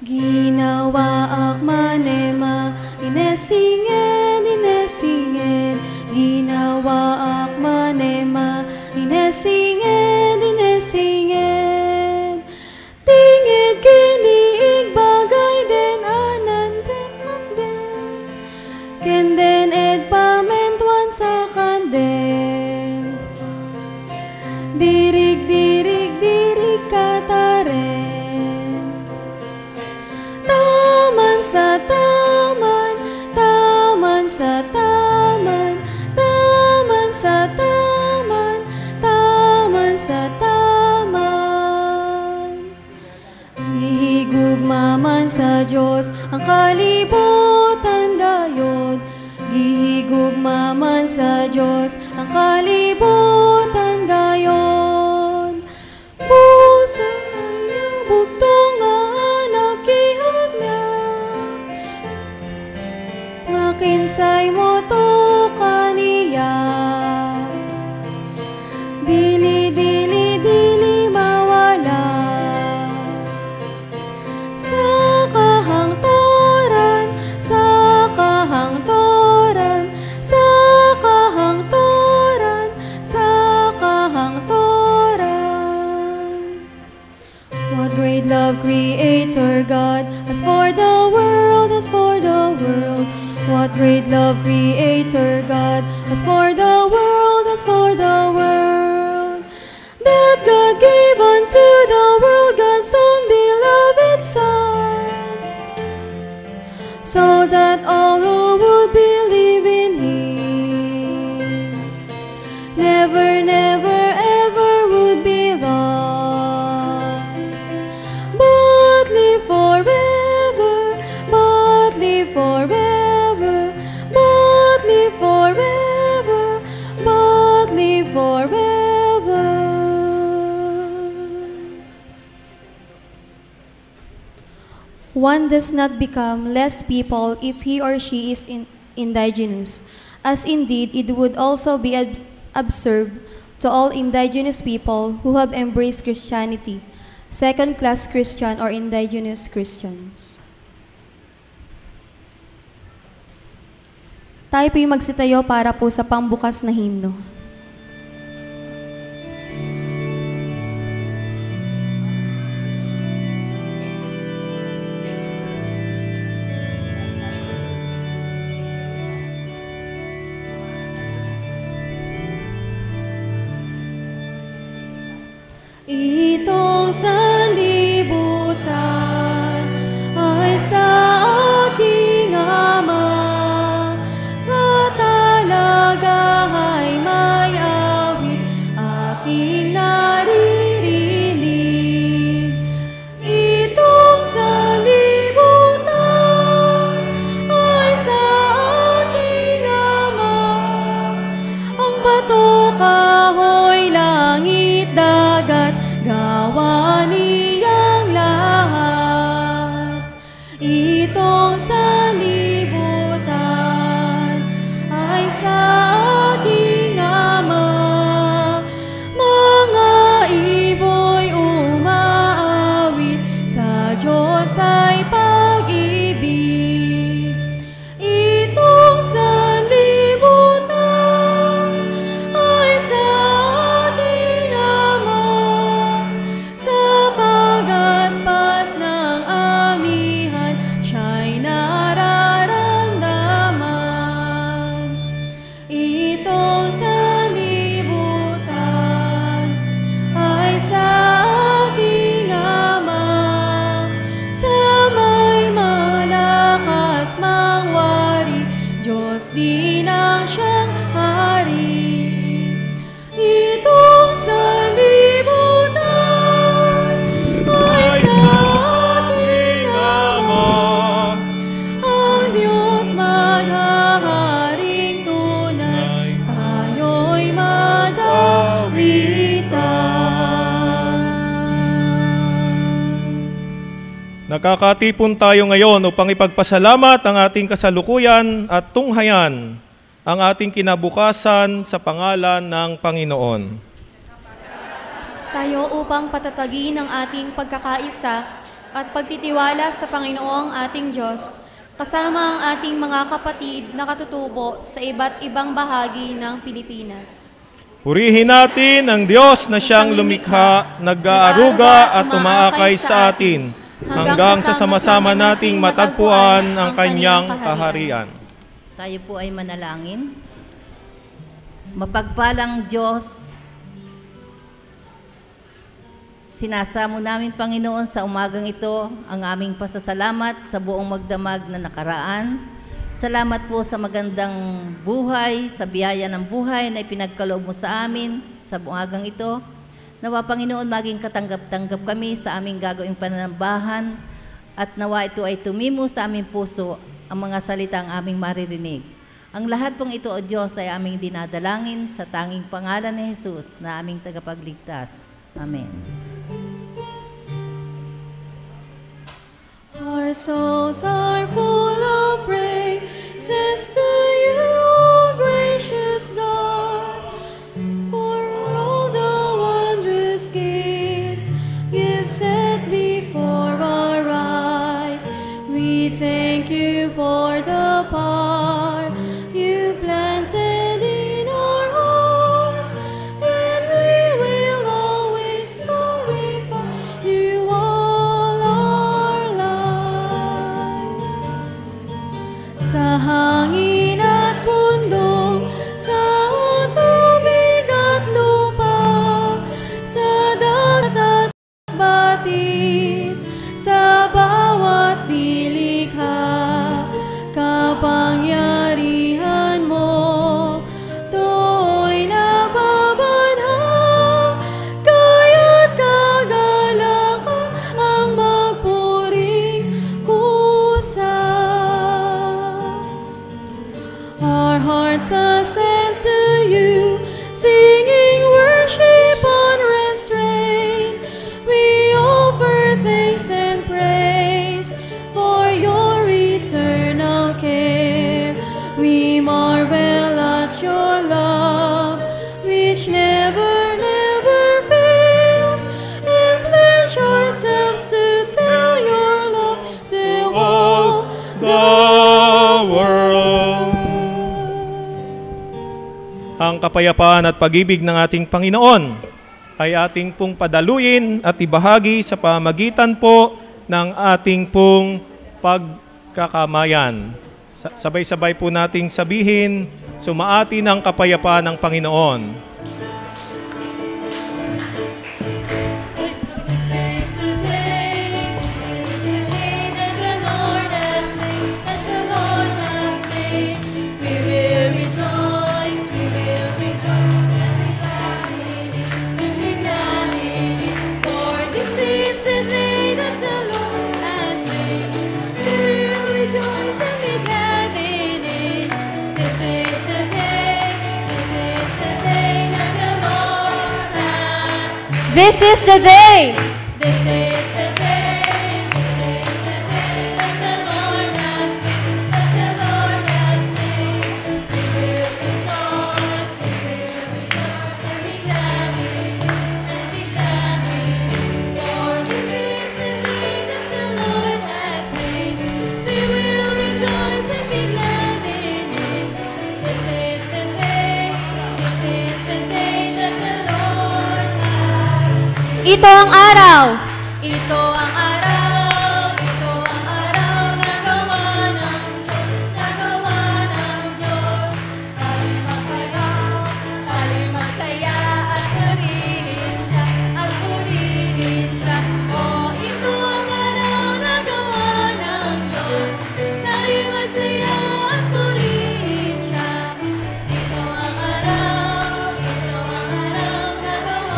Ginawa akmanema, inesingen, inesingen. Ginawa akmanema, inesingen, inesingen. Tingid kiniig bagay den anan den akden. Kenden ed pamentuan sa kanden. Dirig, dirig, dirig kataren. Sa taman, taman sa taman, taman sa taman, taman sa taman. Gihigugmaman sa Diyos ang kalibutan gayod. Gihigugmaman sa Diyos ang kalibutan gayon. Busa ay bugtong nga nagkihag niya. Kinsay mo to kaniya. Dili, dili, dili mawala. Sa the world, as for the world. What great love, Creator God, as for the world, as for the world. That God gave unto the world God's own beloved Son, so that all who would believe in Him never, never, ever would be lost, but live forever, but live forever, but live forever, but live forever. One does not become less people if he or she is indigenous, as indeed it would also be absurd to all indigenous people who have embraced Christianity, second-class Christian or indigenous Christians. Tayo po'y magsitayo para po sa pangbukas na himno. Itong sanlibutan ay sa aking Ama, katalaga ay may awit aking naririnig. Itong sanlibutan ay sa aking Ama, ang bato, kahoy, langit, dagat, gawa niyang lahat. Itong sanlibutan ay sa aking Ama, mga ibo'y umaawit, sa Diyos ay pag-ibig. Itong sanlibutan ay sa aking Ama, sa pagaspas ng amihan siya'y nararamdaman. Itong sanlibutan ay sa aking Ama, sa may malakas mang wari, Diyos din ang siyang hari. Itong sanlibutan ay sa aking Ama, ang Diyos maghaharing tunay, tayo'y magawitan. Nakakatipon tayo ngayon upang ipagpasalamat ang ating kasalukuyan at tunghayan ang ating kinabukasan sa pangalan ng Panginoon. Tayo upang patatagin ang ating pagkakaisa at pagtitiwala sa Panginoong ating Diyos, kasama ang ating mga kapatid na katutubo sa iba't ibang bahagi ng Pilipinas. Purihin natin ang Diyos na siyang lumikha, nag-aaruga at umaakay sa atin, hanggang sa sama-sama nating matagpuan ang kanyang kaharian. Tayo po ay manalangin. Mapagpalang Diyos, sinasamo namin, Panginoon, sa umagang ito ang aming pasasalamat sa buong magdamag na nakaraan. Salamat po sa magandang buhay, sa biyaya ng buhay na ipinagkaloob mo sa amin sa umagang ito. Nawa, Panginoon, maging katanggap-tanggap kami sa aming gagawing pananambahan at nawa ito ay tumimo sa aming puso ang mga salitang aming maririnig. Ang lahat pong ito, O Diyos, ay aming dinadalangin sa tanging pangalan ni Jesus na aming tagapagligtas. Amen. Our souls are full of praises to you, gracious God, for all the wondrous gifts you've set before our eyes. We thank you for the part you planted in our hearts, and we will always glorify you all our lives. the world. Ang kapayapaan at pag-ibig ng ating Panginoon ay ating pong padaluin at ibahagi sa pamagitan po ng ating pong pagkakamayan. Sabay-sabay po nating sabihin, sumaati ng kapayapaan ng Panginoon. This is the day. This is the day. This is the day that the Lord has made. That the Lord has made. We will rejoice. We will rejoice and be glad in it. And be glad in it. For this is the day that the Lord has made. We will rejoice and be glad in it. This is the day. This is the day that the Lord. Ito ang araw. Ito ang araw, ito ang araw na gawa ng Diyos, na gawa ng Diyos. Tayo'y masaya at purihin siya, at purihin siya. Oh, ito ang araw na gawa ng Diyos, tayo'y masaya at purihin siya. Ito ang araw na gawa ng Diyos.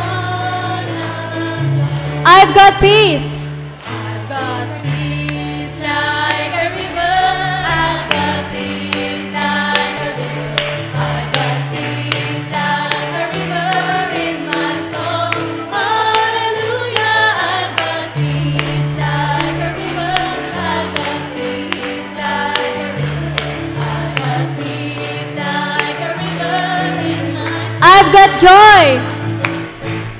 I've got peace. I've got peace like a river. I've got peace like a river. I've got peace like a river in my soul. Hallelujah. I've got peace like a river. I've got peace like a river. I've got peace like a river in my soul. I've got joy.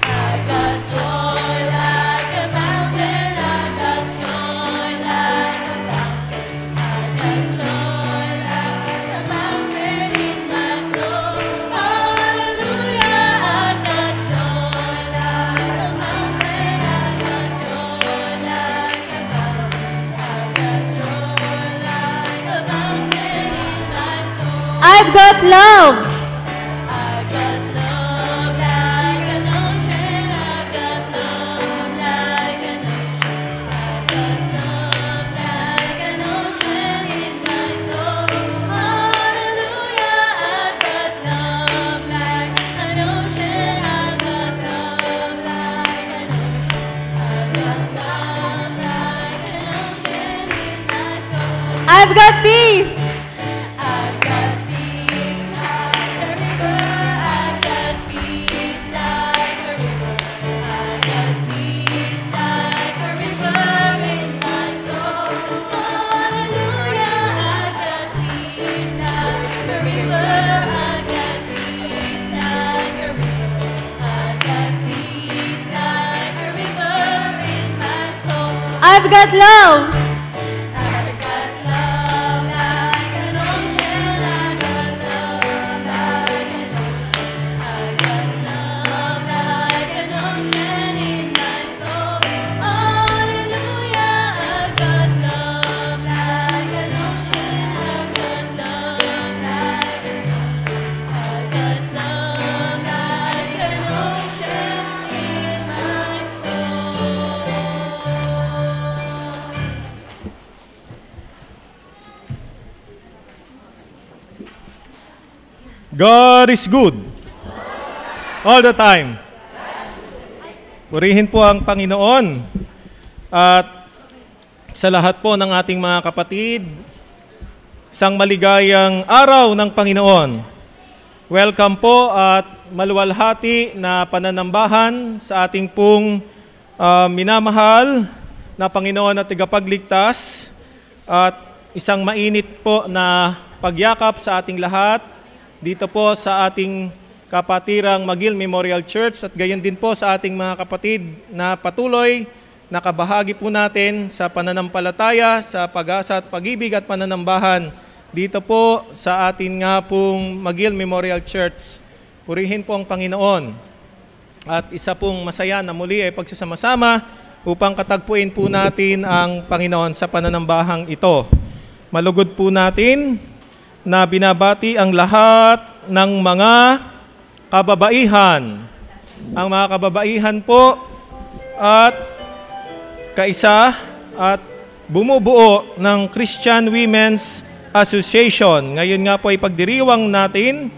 I've got joy like a mountain. I've got joy like a fountain. I've got joy like a mountain in my soul. Hallelujah. I've got joy like a mountain. I've got joy like a fountain. I've got joy like a mountain in my soul. I've got love. I've got love like an ocean. I've got love like an ocean. I've got love like an ocean in my soul. Hallelujah. I've got love like an ocean. I've got love like an ocean. I've got love like an ocean in my soul. I've got peace. I've got peace like a river. I've got peace like a river. I've got peace like a river in my soul. Hallelujah. I've got peace like a river. I've got peace like a river. I've got peace like a river in my soul. I've got love. I've got love like an ocean. I've got love like an ocean. I've got love like an ocean in my soul. Hallelujah. I've got love like an ocean. I've got love like an ocean. I've got love like an ocean in my soul. God is good. All the time. Purihin po ang Panginoon. At sa lahat po ng ating mga kapatid, isang maligayang araw ng Panginoon. Welcome po at maluwalhati na pananambahan sa ating pong minamahal na Panginoon at tagapagligtas at isang mainit po na pagyakap sa ating lahat dito po sa ating kapatirang McGill Memorial Church at gayon din po sa ating mga kapatid na patuloy nakabahagi po natin sa pananampalataya, sa pag-asa at pag-ibig at pananambahan dito po sa atin nga pong McGill Memorial Church. Purihin po ang Panginoon. At isa pong masaya na muli ay pagsasama-sama upang katagpuin po natin ang Panginoon sa pananambahang ito. Malugod po natin na binabati ang lahat ng mga kababaihan. Ang mga kababaihan po at kaisa at bumubuo ng Christian Women's Association. Ngayon nga po ay pagdiriwang natin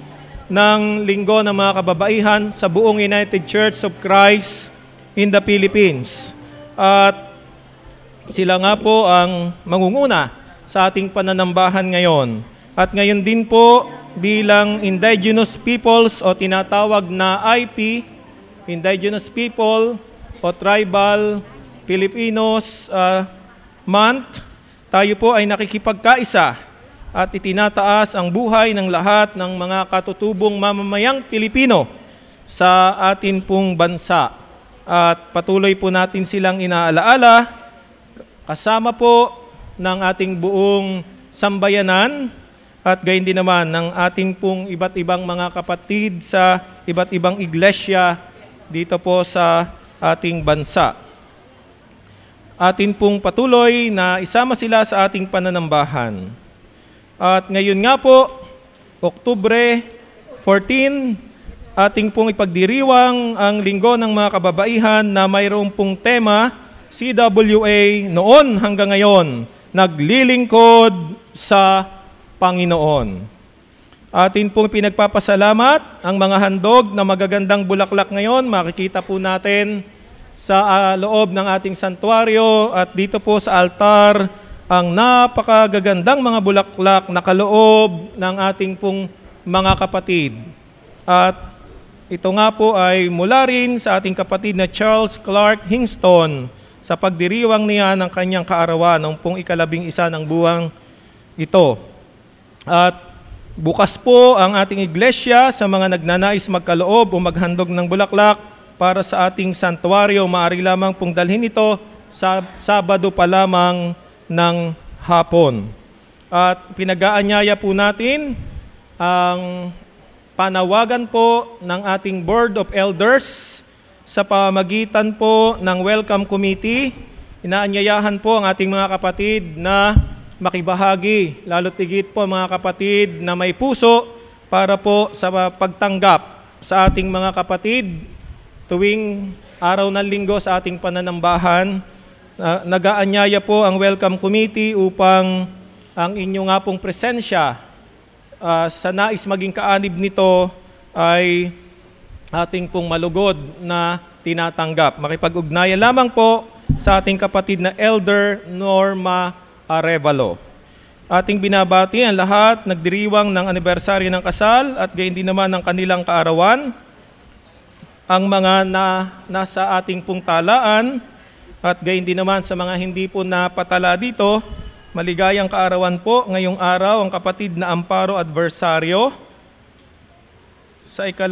ng Linggo ng mga Kababaihan sa buong United Church of Christ in the Philippines. At sila nga po ang mangunguna sa ating pananambahan ngayon. At ngayon din po bilang Indigenous Peoples o tinatawag na IP, Indigenous People o Tribal Filipinos Month, tayo po ay nakikipagkaisa at itinataas ang buhay ng lahat ng mga katutubong mamamayang Pilipino sa atin pong bansa. At patuloy po natin silang inaalaala kasama po ng ating buong sambayanan at gayon din naman ng ating pong iba't ibang mga kapatid sa iba't ibang iglesia dito po sa ating bansa. Atin pong patuloy na isama sila sa ating pananambahan. At ngayon nga po, Oktubre 14, ating pong ipagdiriwang ang Linggo ng mga Kababaihan na mayroong pong tema, CWA noon hanggang ngayon, naglilingkod sa Panginoon. Atin pong pinagpapasalamat ang mga handog na magagandang bulaklak ngayon. Makikita po natin sa loob ng ating santuario at dito po sa altar ang napakagagandang mga bulaklak na kaloob ng ating pong mga kapatid. At ito nga po ay mula rin sa ating kapatid na Charles Clark Hingston sa pagdiriwang niya ng kanyang kaarawan noong pong 11 ng buwang ito. At bukas po ang ating iglesia sa mga nagnanais magkaloob o maghandog ng bulaklak para sa ating santuario. Maaari lamang pong dalhin ito sa Sabado pa lamang ng hapon. At pinag-aanyaya po natin ang panawagan po ng ating Board of Elders sa pamamagitan po ng Welcome Committee. Inaanyayahan po ang ating mga kapatid na makibahagi, lalo tigit po mga kapatid na may puso para po sa pagtanggap sa ating mga kapatid tuwing araw ng linggo sa ating pananambahan. Nag-aanyaya po ang Welcome Committee upang ang inyo nga pong presensya sa nais maging kaanib nito ay ating pong malugod na tinatanggap. Makipag-ugnayan lamang po sa ating kapatid na Elder Norma Arevalo. Ating binabati ang lahat nagdiriwang ng anibersaryo ng kasal at gayon din naman ng kanilang kaarawan. Ang mga nasa ating pong talaan at gayon din naman sa mga hindi po napatala dito, maligayang kaarawan po ngayong araw ang kapatid na Amparo Adversario. Sa 15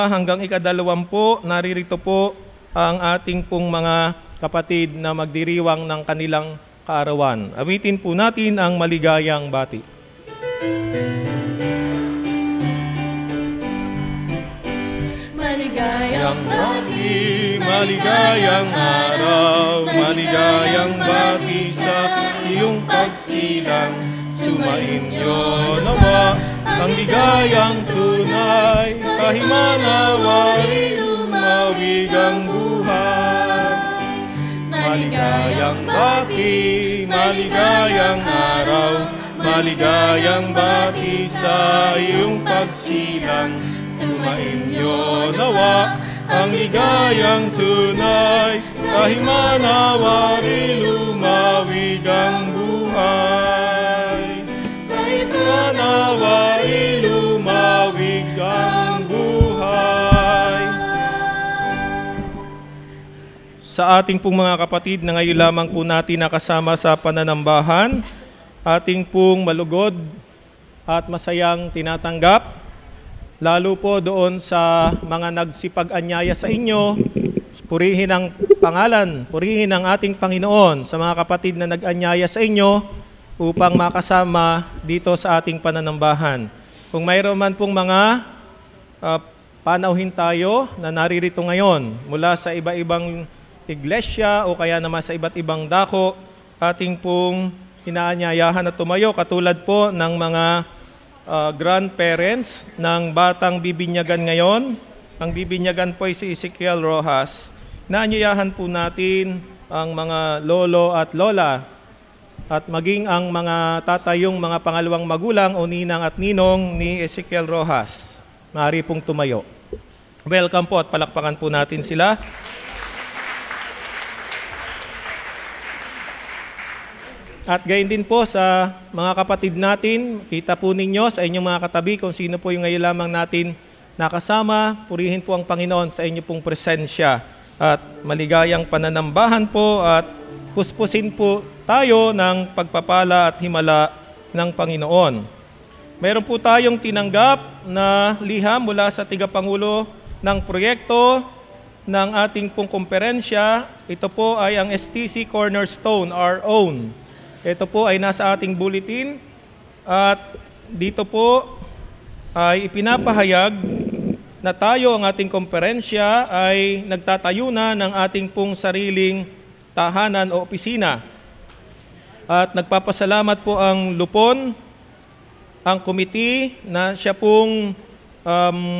hanggang 20, naririto po ang ating pong mga kapatid na magdiriwang ng kanilang kaarawan. Awitin po natin ang maligayang bati. Maligayang bati, Maligayang araw, maligayang bati sa iyong pagsilang. Sumainyo nawa ang ligayang tunay, kahimanawari lumawig ang buhay. Maligayang bati, maligayang araw, maligayang bati sa iyong pagsilang. Sumainyo nawa ang ligayang tunay, kahimanawari lumawig ang buhay. Kahimanawari lumawig ang buhay. Sa ating pong mga kapatid na ngayon lamang po natin nakasama sa pananambahan, ating pong malugod at masayang tinatanggap, lalo po doon sa mga nagsipag-anyaya sa inyo purihin ang pangalan, purihin ang ating Panginoon sa mga kapatid na nag-anyaya sa inyo upang makasama dito sa ating pananambahan. Kung mayroon man pong mga panauhin tayo na naririto ngayon mula sa iba-ibang iglesia o kaya naman sa iba't ibang dako, ating pong inaanyayahan na tumayo katulad po ng mga grandparents ng batang bibinyagan ngayon. Ang bibinyagan po ay si Ezekiel Rojas. Naanyayahan po natin ang mga lolo at lola at maging ang mga tatayong mga pangalawang magulang o ninang at ninong ni Ezekiel Rojas. Maaari pong tumayo. Welcome po at palakpakan po natin sila. At gayon din po sa mga kapatid natin, kita po ninyo sa inyong mga katabi kung sino po yung ngayon lamang natin nakasama. Purihin po ang Panginoon sa inyo pong presensya at maligayang pananambahan po at puspusin po tayo ng pagpapala at himala ng Panginoon. Meron po tayong tinanggap na liham mula sa tigapangulo ng proyekto ng ating pong komperensya. Ito po ay ang STC Cornerstone, our own. Ito po ay nasa ating bulletin at dito po ay ipinapahayag na tayo ang ating komperensya ay nagtatayo na ng ating pong sariling tahanan o opisina. At nagpapasalamat po ang Lupon, ang committee na siya pong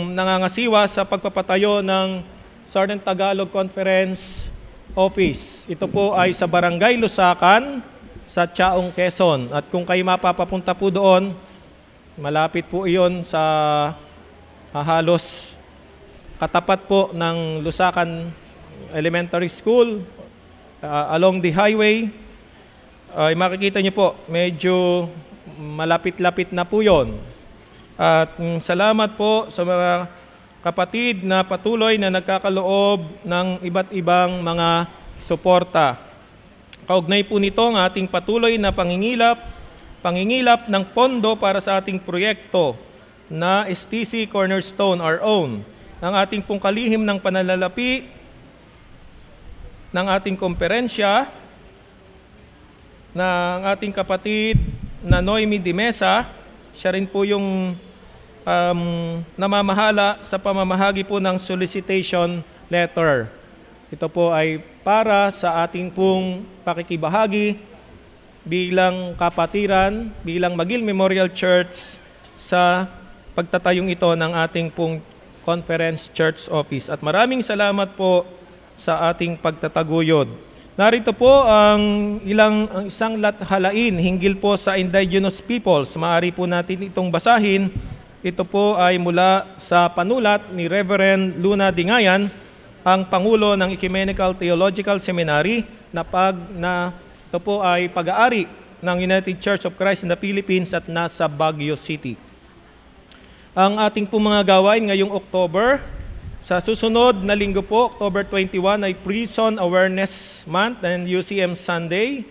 nangangasiwa sa pagpapatayo ng Southern Tagalog Conference Office. Ito po ay sa Barangay Lusakan, sa Chaong, Quezon. At kung kayo mapapapunta po doon, malapit po iyon sa halos katapat po ng Lusakan Elementary School, along the highway. Makikita niyo po, medyo malapit-lapit na po yun. At salamat po sa mga kapatid na patuloy na nagkakaloob ng iba't ibang mga suporta. Kaugnay po nito ang ating patuloy na pangingilap ng pondo para sa ating proyekto na STC Cornerstone, our own. Ang ating pong kalihim ng panalalapi ng ating komperensya na ang ating kapatid na Noemi de Mesa, siya rin po yung namamahala sa pamamahagi po ng solicitation letter. Ito po ay para sa ating pong pakikibahagi bilang kapatiran, bilang Magil Memorial Church sa pagtatayong ito ng ating pong Conference Church Office. At maraming salamat po sa ating pagtataguyod. Narito po ang isang halain hinggil po sa indigenous peoples. Maaari po natin itong basahin. Ito po ay mula sa panulat ni Reverend Luna Dingayan, ang Pangulo ng Ecumenical Theological Seminary, na ito po ay pag-aari ng United Church of Christ in the Philippines at nasa Baguio City. Ang ating po mga gawain ngayong October, sa susunod na linggo po, October 21, ay Prison Awareness Month and UCM Sunday.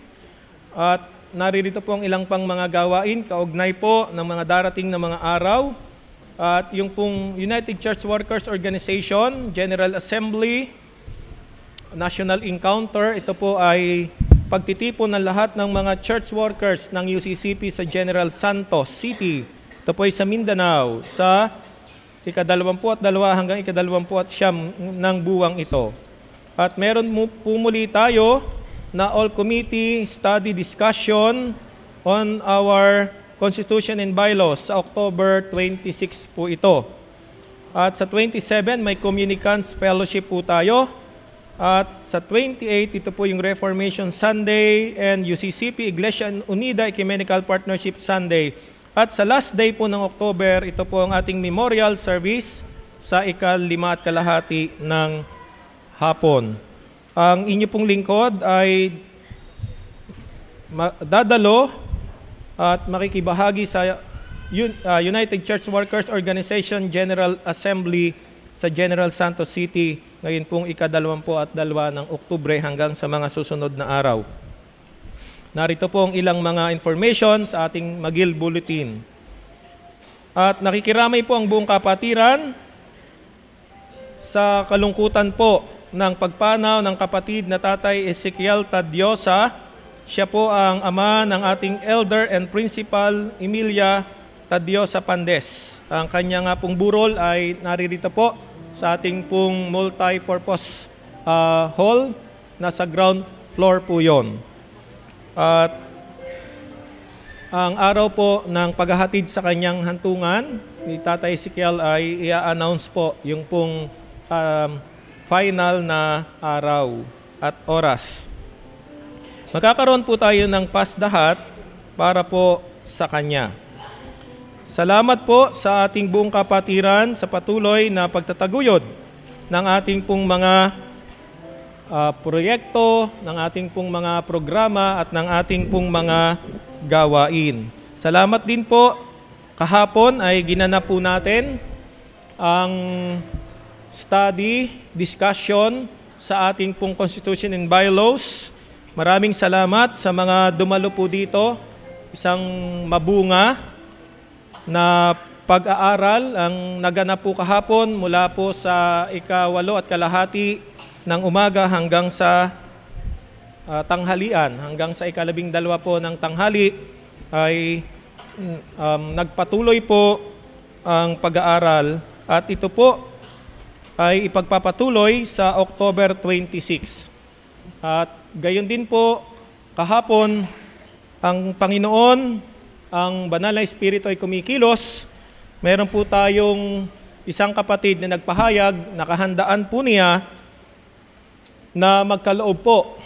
At naririto po ang ilang pang mga gawain, kaugnay po ng mga darating na mga araw. At yung pong United Church Workers Organization, General Assembly, National Encounter, ito po ay pagtitipon ng lahat ng mga church workers ng UCCP sa General Santos City. Ito po ay sa Mindanao, sa ika-22 hanggang ika-29 ng buwang ito. At meron po muli tayo na all-committee study discussion on our Constitution and Bylaws sa October 26 po ito. At sa 27, may Communicants Fellowship po tayo. At sa 28, ito po yung Reformation Sunday and UCCP Iglesia Unida Ecumenical Partnership Sunday. At sa last day po ng October, ito po ang ating memorial service sa ika-5:30 ng hapon. Ang inyo pong lingkod ay dadalo at makikibahagi sa United Church Workers Organization General Assembly sa General Santos City ngayon pong ika-22 ng Oktubre hanggang sa mga susunod na araw. Narito po ang ilang mga information sa ating Magil Bulletin. At nakikiramay po ang buong kapatiran sa kalungkutan po ng pagpanaw ng kapatid na Tatay Ezekiel Tadiosa. Siya po ang ama ng ating Elder and Principal Emilia Tadiosa Pandes. Ang kanya nga pong burol ay naririto po sa ating pong multi-purpose hall. Nasa ground floor po yon. At ang araw po ng paghahatid sa kanyang hantungan ni Tatay Ezekiel ay i-announce po yung pong final na araw at oras. Magkakaroon po tayo ng pasdahat para po sa kanya. Salamat po sa ating buong kapatiran sa patuloy na pagtataguyod ng ating pong mga proyekto, ng ating pong mga programa at ng ating pong mga gawain. Salamat din po, kahapon ay ginanap po natin ang study, discussion sa ating pong Constitution and Bylaws. Maraming salamat sa mga dumalo po dito. Isang mabunga na pag-aaral ang naganap po kahapon mula po sa 8:08 ng umaga hanggang sa tanghalian, hanggang sa 12 po ng tanghali ay nagpatuloy po ang pag-aaral at ito po ay ipagpapatuloy sa October 26. At gayon din po kahapon ang Panginoon, ang banal na Espiritu ay kumikilos. Meron po tayong isang kapatid na nagpahayag, nakahandaan po niya na magkaloob po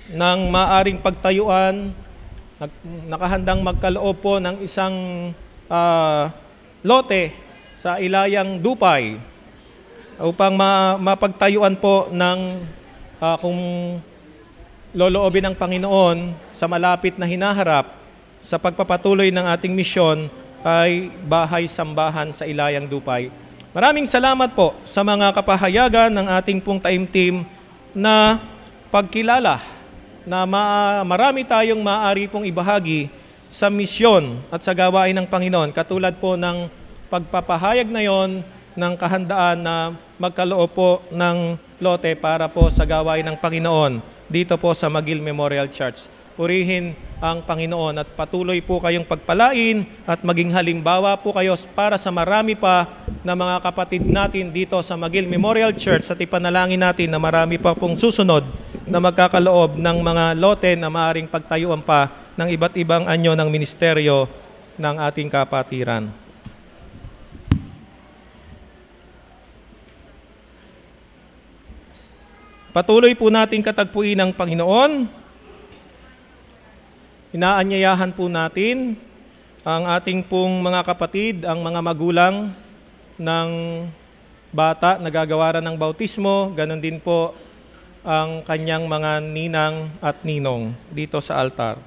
ng maaring pagtayuan, nakahandang magkaloob po ng isang lote sa Ilayang Dupay upang mapagtayuan po ng kung loloobin ng Panginoon sa malapit na hinaharap sa pagpapatuloy ng ating misyon ay bahay-sambahan sa Ilayang Dupay. Maraming salamat po sa mga kapahayagan ng ating pong taimtim na pagkilala na marami tayong maaari pong ibahagi sa misyon at sa gawain ng Panginoon. Katulad po ng pagpapahayag na yon ng kahandaan na magkaloob po ng lote para po sa gawain ng Panginoon dito po sa McGill Memorial Church. Purihin ang Panginoon at patuloy po kayong pagpalain at maging halimbawa po kayo para sa marami pa na mga kapatid natin dito sa McGill Memorial Church at ipanalangin natin na marami pa pong susunod na magkakaloob ng mga lote na maaaring pagtayuan pa ng iba't ibang anyo ng ministeryo ng ating kapatiran. Patuloy po natin katagpuin ng Panginoon. Inaanyayahan po natin ang ating pong mga kapatid, ang mga magulang ng bata na gagawaran ng bautismo, ganon din po ang kanyang mga ninang at ninong dito sa altar.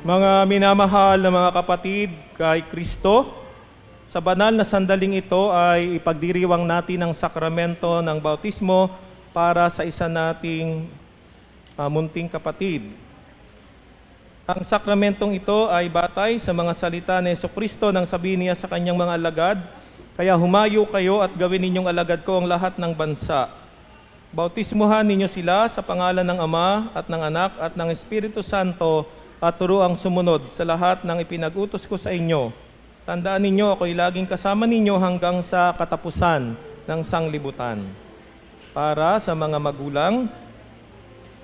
Mga minamahal na mga kapatid kay Kristo, sa banal na sandaling ito ay ipagdiriwang natin ang sakramento ng bautismo para sa isa nating munting kapatid. Ang sakramentong ito ay batay sa mga salita ni Jesucristo nang sabihin niya sa kanyang mga alagad, "Kaya humayo kayo at gawin ninyong alagad ko ang lahat ng bansa. Bautismuhan ninyo sila sa pangalan ng Ama at ng Anak at ng Espiritu Santo at turuang sumunod sa lahat ng ipinag-utos ko sa inyo. Tandaan ninyo, ako'y laging kasama ninyo hanggang sa katapusan ng sanglibutan." Para sa mga magulang,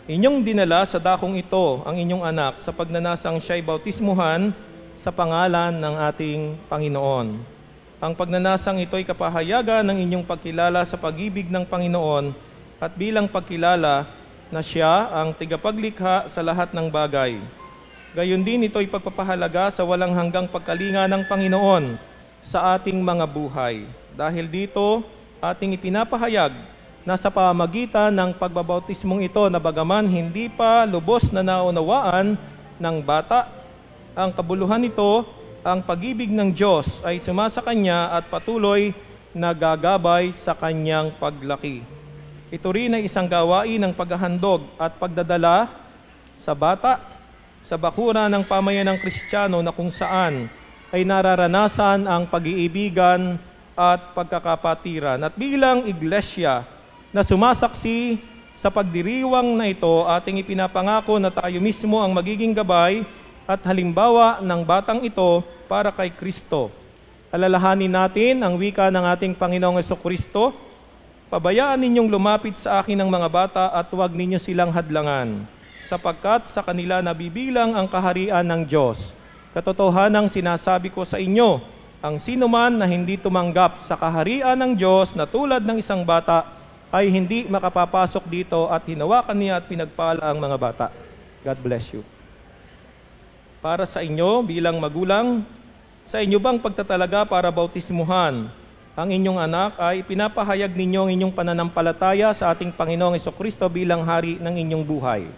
inyong dinala sa dakong ito ang inyong anak sa pagnanasang siya'y bautismuhan sa pangalan ng ating Panginoon. Ang pagnanasang ito ay kapahayagan ng inyong pagkilala sa pag-ibig ng Panginoon at bilang pagkilala na Siya ang tigapaglikha sa lahat ng bagay. Gayon din ito ay pagpapahalaga sa walang hanggang pagkalinga ng Panginoon sa ating mga buhay. Dahil dito, ating ipinapahayag na sa pamamagitan ng pagbabautismong ito na bagaman hindi pa lubos na naunawaan ng bata, ang kabuluhan nito, ang pag-ibig ng Diyos ay sumasa kanya at patuloy na gagabay sa kanyang paglaki. Ito rin ay isang gawain ng paghahandog at pagdadala sa bata sa bakura ng pamayanang Kristiyano na kung saan ay nararanasan ang pag-iibigan at pagkakapatiran. At bilang iglesia na sumasaksi sa pagdiriwang na ito, ating ipinapangako na tayo mismo ang magiging gabay at halimbawa ng batang ito para kay Kristo. Alalahanin natin ang wika ng ating Panginoong Jesucristo, pabayaan ninyong lumapit sa akin ang mga bata at huwag ninyo silang hadlangan, sapagkat sa kanila nabibilang ang kaharian ng Diyos. Katotohanang sinasabi ko sa inyo, ang sinuman na hindi tumanggap sa kaharian ng Diyos na tulad ng isang bata ay hindi makapapasok dito at hinawakan niya at pinagpala ang mga bata. God bless you. Para sa inyo bilang magulang, sa inyo bang pagtatalaga para bautismuhan ang inyong anak ay pinapahayag ninyo ang inyong pananampalataya sa ating Panginoong Jesucristo bilang hari ng inyong buhay?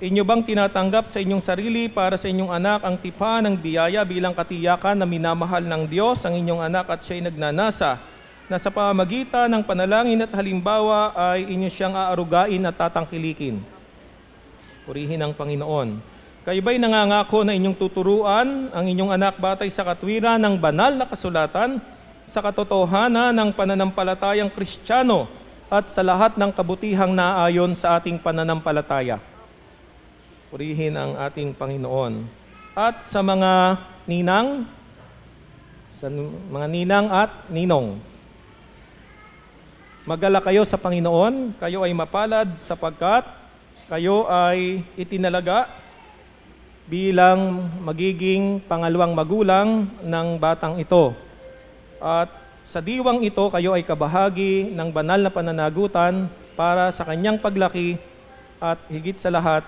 Inyo bang tinatanggap sa inyong sarili para sa inyong anak ang tipan ng biyaya bilang katiyakan na minamahal ng Diyos ang inyong anak at siya'y nagnanasa na sa pamamagitan ng panalangin at halimbawa ay inyo siyang aarugain at tatangkilikin? Purihin ang Panginoon. Kayo ba'y nangangako na inyong tuturuan ang inyong anak batay sa katwiran ng banal na kasulatan, sa katotohanan ng pananampalatayang Kristiyano at sa lahat ng kabutihang naayon sa ating pananampalataya? Purihin ang ating Panginoon. At sa mga ninang at ninong, magala kayo sa Panginoon, kayo ay mapalad sapagkat kayo ay itinalaga bilang magiging pangalawang magulang ng batang ito. At sa diwang ito, kayo ay kabahagi ng banal na pananagutan para sa kanyang paglaki at higit sa lahat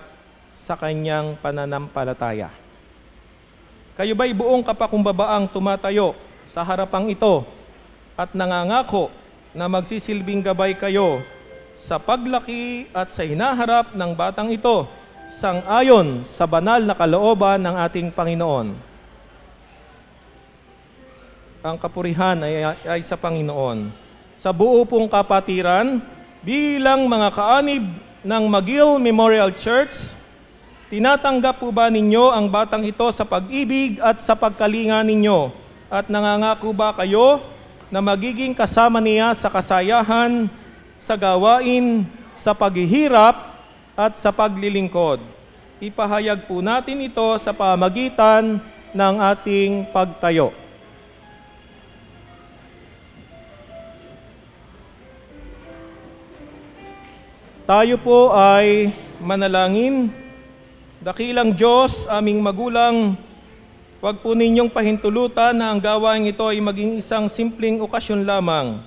sa kanyang pananampalataya. Kayo ba'y buong kapakumbabaang tumatayo sa harapang ito at nangangako na magsisilbing gabay kayo sa paglaki at sa hinaharap ng batang ito sang-ayon sa banal na kalooban ng ating Panginoon? Ang kapurihan ay sa Panginoon. Sa buo pong kapatiran, bilang mga kaanib ng McGill Memorial Church, tinatanggap po ba ninyo ang batang ito sa pag-ibig at sa pagkalinga ninyo? At nangangako ba kayo na magiging kasama niya sa kasayahan, sa gawain, sa paghihirap, at sa paglilingkod? Ipahayag po natin ito sa pamagitan ng ating pagtayo. Tayo po ay manalangin. Dakilang Diyos, aming magulang, huwag po ninyong pahintulutan na ang gawain ito ay maging isang simpleng okasyon lamang.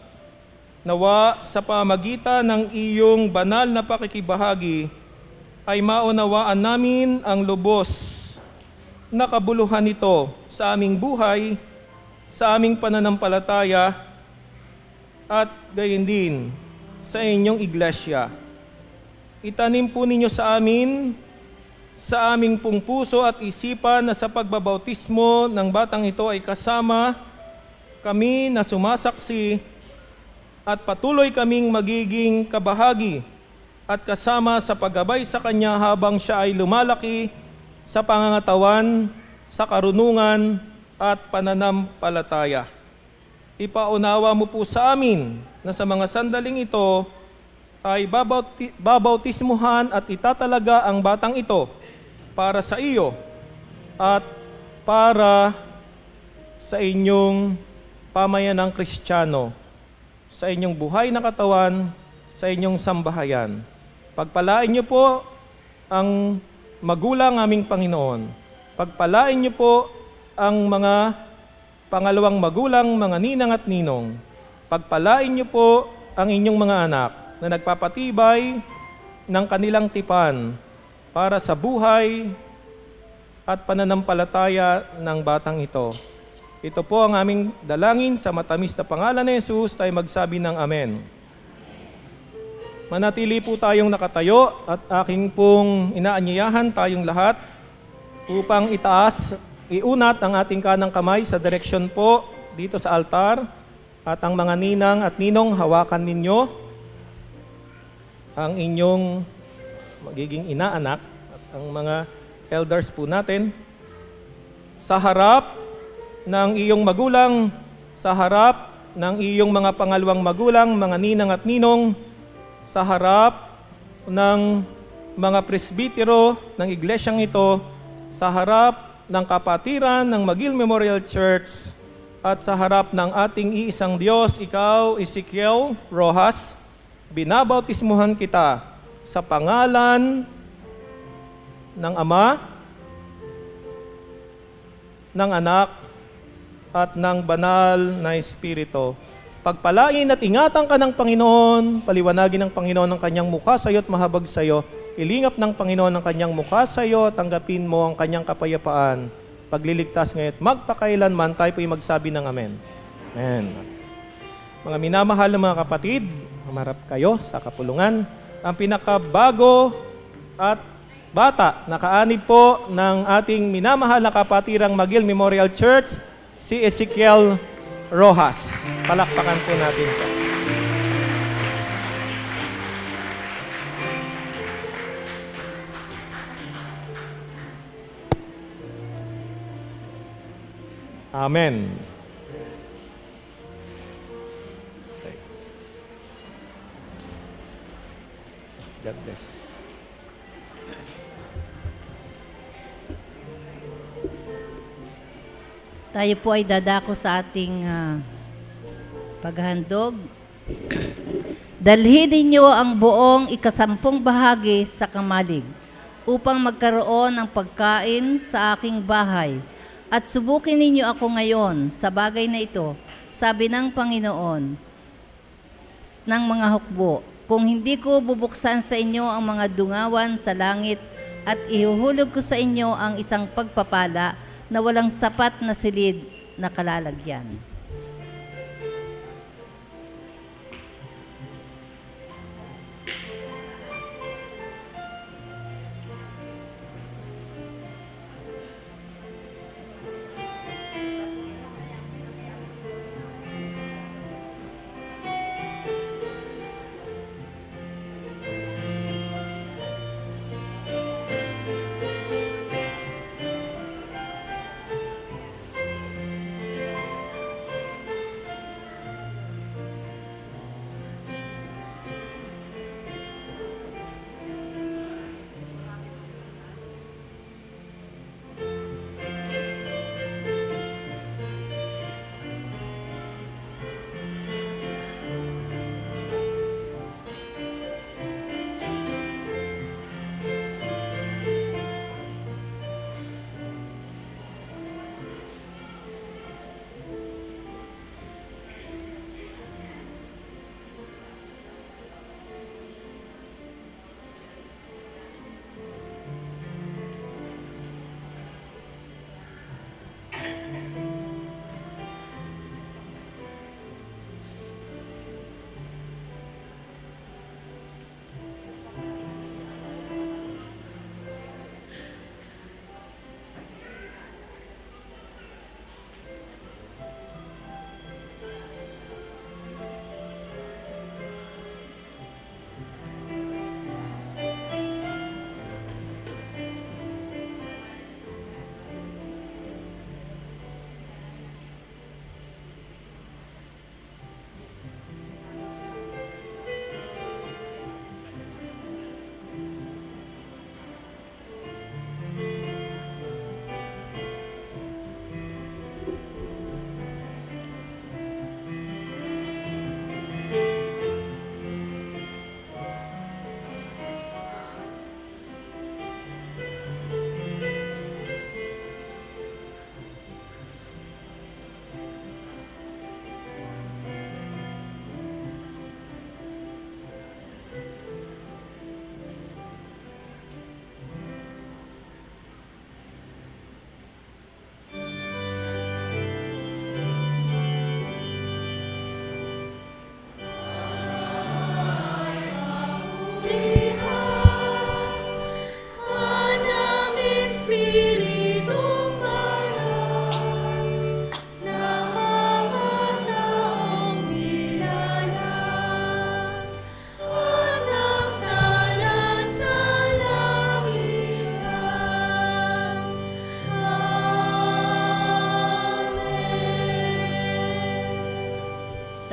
Nawa sa pamagitan ng iyong banal na pakikibahagi ay maunawaan namin ang lubos na kabuluhan nito sa aming buhay, sa aming pananampalataya, at gayon din sa inyong iglesia. Itanim po ninyo sa amin, sa aming pong puso at isipan na sa pagbabautismo ng batang ito ay kasama kami na sumasaksi at patuloy kaming magiging kabahagi at kasama sa paggabay sa Kanya habang Siya ay lumalaki sa pangangatawan, sa karunungan at pananampalataya. Ipaunawa mo po sa amin na sa mga sandaling ito ay babautismuhan at itatalaga ang batang ito para sa iyo at para sa inyong pamayanang Kristiyano, sa inyong buhay na katawan, sa inyong sambahayan. Pagpalain niyo po ang magulang aming Panginoon. Pagpalain niyo po ang mga pangalawang magulang, mga ninang at ninong, pagpalain niyo po ang inyong mga anak na nagpapatibay ng kanilang tipan para sa buhay at pananampalataya ng batang ito. Ito po ang aming dalangin sa matamis na pangalan ni Jesus, tayo magsabi ng Amen. Manatili po tayong nakatayo at aking pong inaanyayahan tayong lahat upang iunat ang ating kanang kamay sa direksyon po dito sa altar at ang mga ninang at ninong hawakan ninyo ang inyong magiging inaanak at ang mga elders po natin sa harap ng iyong magulang, sa harap ng iyong mga pangalawang magulang, mga ninang at ninong, sa harap ng mga presbitero ng iglesyang ito, sa harap ng kapatiran ng McGill Memorial Church, at sa harap ng ating iisang Diyos, ikaw, Ezekiel Rojas, binabautismuhan kita sa pangalan ng Ama, ng Anak, at ng Banal na Espiritu. Pagpalain at ingatan ka ng Panginoon, paliwanagin ng Panginoon ang kanyang mukha sa iyo at mahabag sa iyo, ilingap ng Panginoon ang kanyang mukha sa iyo, tanggapin mo ang kanyang kapayapaan, pagliligtas ngayon at magpakailanman, tayo po'y magsabi ng Amen. Amen. Mga minamahal na mga kapatid, humarap kayo sa kapulungan. Ang pinakabago at bata, nakaanib po ng ating minamahal na kapatirang McGill Memorial Church, si Ezekiel Rojas. Palakpakan po natin siya. Amen. Okay. God bless. Tayo po ay dadako sa ating paghandog. Dalhin ninyo ang buong ikasampung bahagi sa kamalig upang magkaroon ng pagkain sa aking bahay. At subukin ninyo ako ngayon sa bagay na ito, sabi ng Panginoon ng mga hukbo, kung hindi ko bubuksan sa inyo ang mga dungawan sa langit at ihuhulog ko sa inyo ang isang pagpapala na walang sapat na silid na kalalagyan.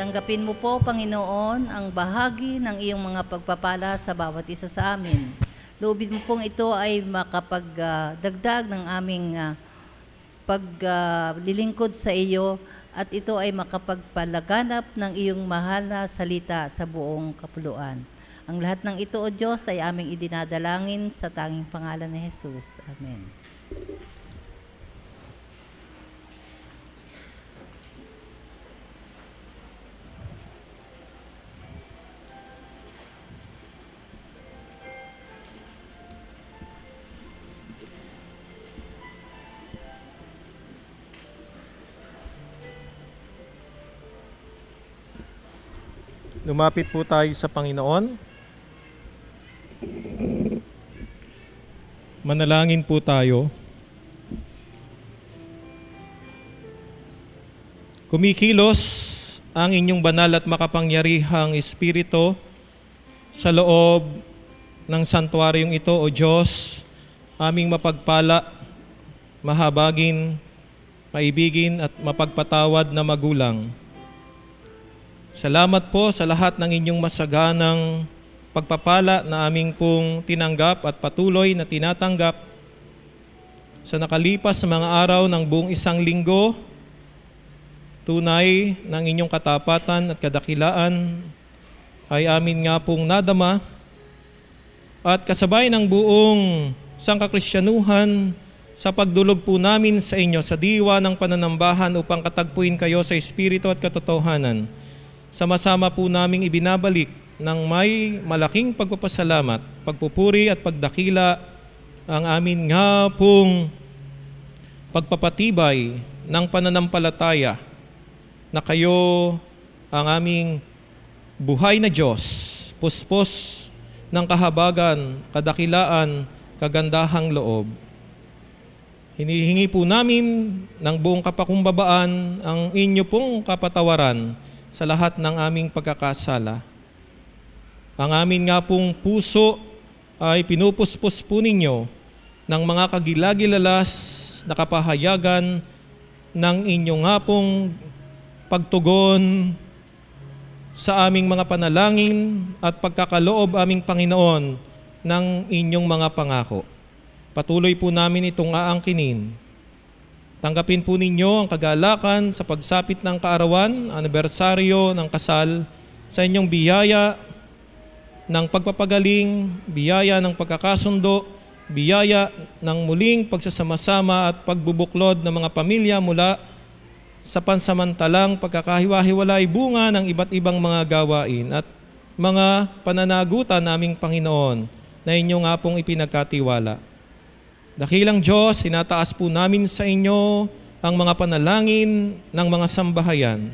Tanggapin mo po, Panginoon, ang bahagi ng iyong mga pagpapala sa bawat isa sa amin. Loobin mo pong ito ay makapagdagdag ng aming paglilingkod sa iyo at ito ay makapagpalaganap ng iyong mahal na salita sa buong kapuluan. Ang lahat ng ito, O Diyos, ay aming idinadalangin sa tanging pangalan ni Jesus. Amen. Lumapit po tayo sa Panginoon. Manalangin po tayo. Kumikilos ang inyong banal at makapangyarihang Espiritu sa loob ng santuaryong ito, O Diyos, aming mapagpala, mahabagin, maibigin at mapagpatawad na magulang. Salamat po sa lahat ng inyong masaganang pagpapala na aming pong tinanggap at patuloy na tinatanggap sa nakalipas na mga araw ng buong isang linggo. Tunay ng inyong katapatan at kadakilaan ay amin nga pong nadama at kasabay ng buong sangkakristyanuhan sa pagdulog po namin sa inyo sa diwa ng pananambahan upang katagpuin kayo sa Espiritu at katotohanan. Sama-sama po naming ibinabalik ng may malaking pagpapasalamat, pagpupuri at pagdakila ang amin nga pong pagpapatibay ng pananampalataya na kayo ang aming buhay na Diyos, puspos ng kahabagan, kadakilaan, kagandahang loob. Hinihingi po namin ng buong kapakumbabaan ang inyo pong kapatawaran sa lahat ng aming pagkakasala. Ang amin nga pong puso ay pinupuspos po ninyo ng mga kagilagilalas na kapahayagan ng inyong nga pong pagtugon sa aming mga panalangin at pagkakaloob aming Panginoon ng inyong mga pangako. Patuloy po namin itong aangkinin. Tanggapin po ninyo ang kagalakan sa pagsapit ng kaarawan, anibersaryo ng kasal, sa inyong biyaya ng pagpapagaling, biyaya ng pagkakasundo, biyaya ng muling pagsasama-sama at pagbubuklod ng mga pamilya mula sa pansamantalang pagkakahiwa-hiwalay bunga ng iba't ibang mga gawain at mga pananagutan naming Panginoon na inyo nga pong ipinagkatiwala. Dakilang Diyos, sinataas po namin sa inyo ang mga panalangin ng mga sambahayan.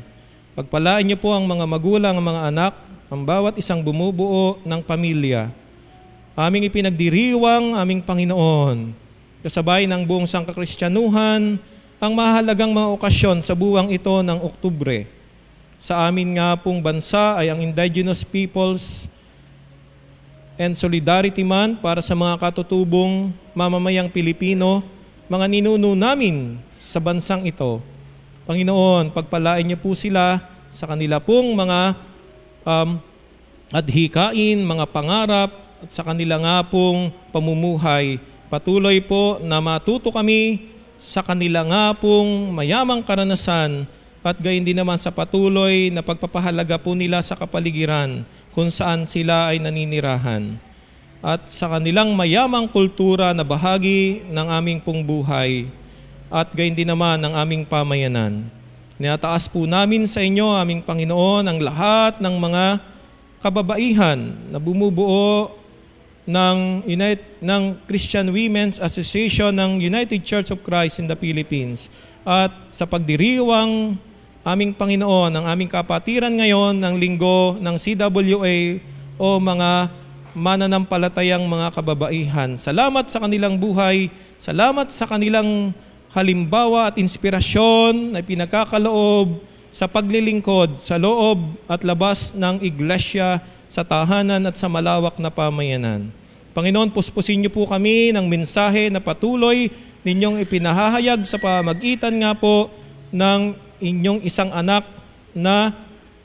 Pagpalaan niyo po ang mga magulang, ang mga anak, ang bawat isang bumubuo ng pamilya. Aming ipinagdiriwang aming Panginoon, kasabay ng buong sangkakristyanuhan, ang mahalagang mga okasyon sa buwang ito ng Oktubre. Sa amin nga pong bansa ay ang Indigenous Peoples and Solidarity Month para sa mga katutubong mamamayang Pilipino, mga ninuno namin sa bansang ito. Panginoon, pagpalain niyo po sila sa kanila pong mga adhikain, mga pangarap, at sa kanila nga pong pamumuhay. Patuloy po na matuto kami sa kanila nga pong mayamang karanasan at gayon din naman sa patuloy na pagpapahalaga po nila sa kapaligiran kung saan sila ay naninirahan. At sa kanilang mayamang kultura na bahagi ng aming pong buhay at gayon din naman ng aming pamayanan. Ninataas po namin sa inyo, aming Panginoon, ang lahat ng mga kababaihan na bumubuo ng Christian Women's Association ng United Church of Christ in the Philippines. At sa pagdiriwang aming Panginoon, ang aming kapatiran ngayon ng linggo ng CWA o mga mananampalatayang mga kababaihan. Salamat sa kanilang buhay, salamat sa kanilang halimbawa at inspirasyon na pinagkakaloob sa paglilingkod sa loob at labas ng iglesia, sa tahanan at sa malawak na pamayanan. Panginoon, puspusin niyo po kami ng mensahe na patuloy ninyong ipinahahayag sa pamagitan nga po ng inyong isang anak na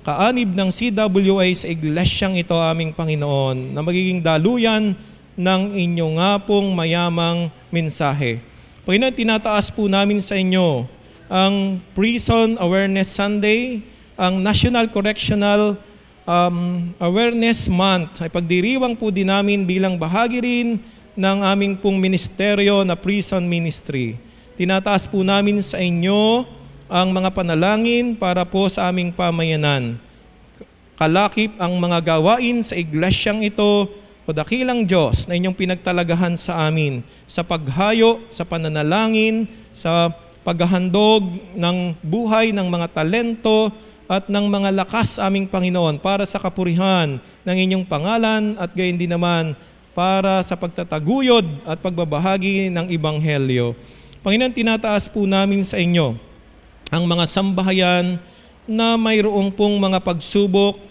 kaanib ng CWA sa iglesyang ito, aming Panginoon, na magiging daluyan ng inyong nga pong mayamang mensahe. Panginoon, tinataas po namin sa inyo ang Prison Awareness Sunday, ang National Correctional Awareness Month. Ay pagdiriwang po din namin bilang bahagi rin ng aming pong ministeryo na Prison Ministry. Tinataas po namin sa inyo ang mga panalangin para po sa aming pamayanan. Kalakip ang mga gawain sa iglesyang ito, o dakilang Diyos na inyong pinagtalagahan sa amin, sa paghayo, sa pananalangin, sa paghahandog ng buhay ng mga talento at ng mga lakas aming Panginoon para sa kapurihan ng inyong pangalan at gayon din naman para sa pagtataguyod at pagbabahagi ng Ebanghelyo. Panginoon, tinataas po namin sa inyo ang mga sambahayan na mayroong pong mga pagsubok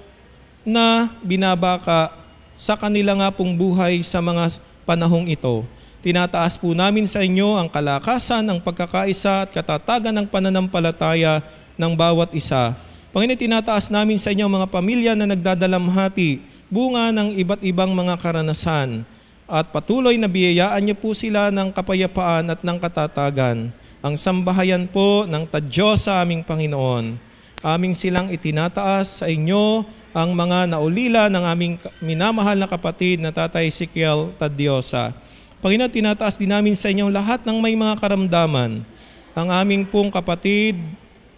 na binabaka sa kanila nga pong buhay sa mga panahong ito. Tinataas po namin sa inyo ang kalakasan, ang pagkakaisa at katatagan ng pananampalataya ng bawat isa. Panginoon, tinataas namin sa inyo ang mga pamilya na nagdadalamhati, bunga ng iba't ibang mga karanasan. At patuloy na biyayaan niyo po sila ng kapayapaan at ng katatagan. Ang sambahayan po ng Tadiyos sa aming Panginoon. Aming silang itinataas sa inyo ang mga naulila ng aming minamahal na kapatid na Tatay Ezekiel Tadiosa. Panginoon, tinataas din namin sa inyo lahat ng may mga karamdaman. Ang aming pong kapatid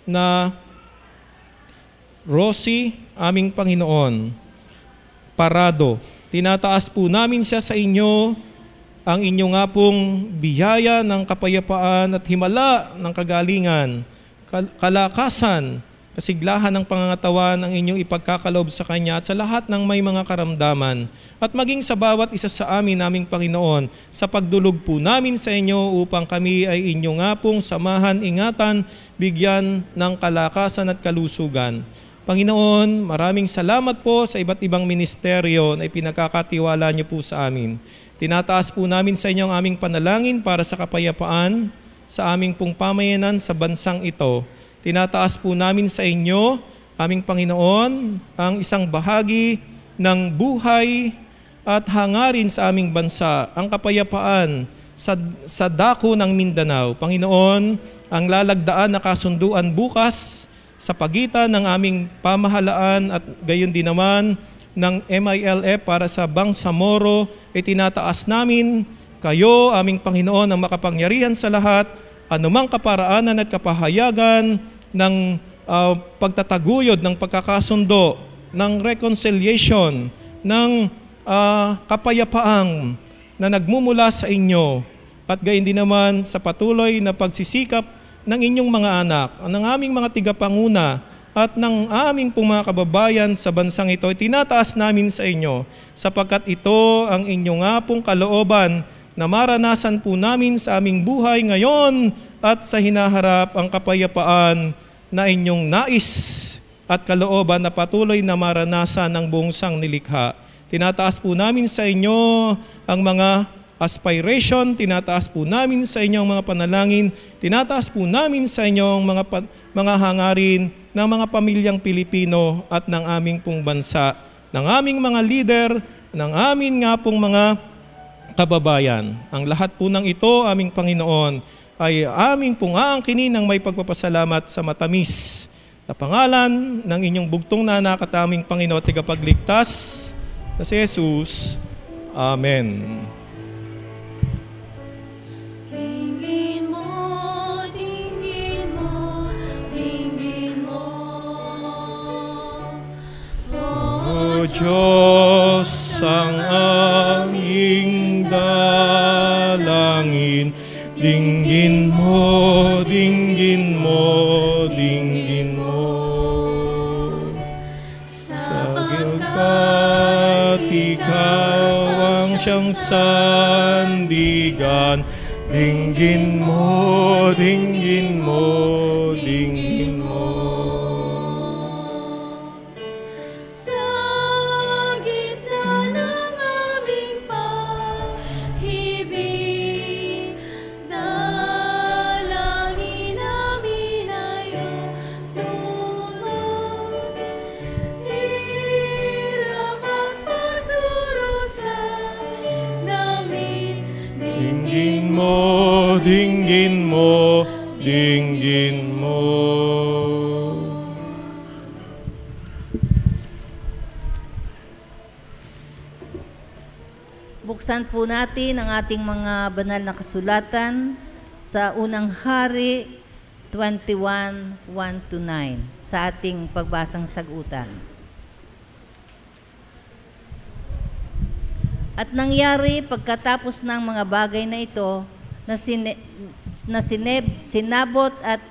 na Rosie, aming Panginoon, Parado. Tinataas po namin siya sa inyo, ang inyo nga pong biyaya ng kapayapaan at himala ng kagalingan, kalakasan, kasiglahan ng pangangatawan ang inyong ipagkakaloob sa Kanya at sa lahat ng may mga karamdaman. At maging sa bawat isa sa amin, naming Panginoon, sa pagdulog po namin sa inyo upang kami ay inyo nga pong samahan, ingatan, bigyan ng kalakasan at kalusugan. Panginoon, maraming salamat po sa iba't ibang ministeryo na ipinagkakatiwala niyo po sa amin. Tinataas po namin sa inyo ang aming panalangin para sa kapayapaan sa aming pong pamayanan sa bansang ito. Tinataas po namin sa inyo, aming Panginoon, ang isang bahagi ng buhay at hangarin sa aming bansa, ang kapayapaan sa dako ng Mindanao. Panginoon, ang lalagdaan na kasunduan bukas sa pagitan ng aming pamahalaan at gayon din naman ng MILF para sa Bangsamoro, itinataas namin kayo, aming Panginoon, ang makapangyarihan sa lahat, anumang kaparaanan at kapahayagan ng pagtataguyod, ng pagkakasundo, ng reconciliation, ng kapayapaang na nagmumula sa inyo at gayon din naman sa patuloy na pagsisikap ng inyong mga anak, ng aming mga tigapanguna at ng aming pong mga kababayan sa bansang ito, tinataas namin sa inyo sapagkat ito ang inyong nga pong kalooban na maranasan po namin sa aming buhay ngayon at sa hinaharap ang kapayapaan na inyong nais at kalooban na patuloy na maranasan ng buong sangnilikha. Tinataas po namin sa inyo ang mga aspiration, tinataas po namin sa inyo ang mga panalangin, tinataas po namin sa inyo ang mga hangarin ng mga pamilyang Pilipino at ng aming pong bansa, ng aming mga leader, ng amin nga pong mga kababayan. Ang lahat po ng ito, aming Panginoon, ay aming pong aangkinin ng may pagpapasalamat sa matamis na pangalan ng inyong bugtong na anak at aming Panginoon at Tagapagligtas na si Jesus. Amen. Dinggin mo, dinggin mo, dinggin mo. O Diyos, ang aming dalangin, dinggin mo, dinggin mo, dinggin mo. Sapagkat ikaw ang siyang sandigan, dinggin mo, dinggin mo, dinggin mo. Sa gitna ng aming pag-ibig, dalangin namin ay iyong tulong. mo, dinggin mo. Buksan po natin ang ating mga banal na kasulatan sa unang Hari 21, 1-9 sa ating pagbasang sagutan. At nangyari pagkatapos ng mga bagay na ito na sinabot at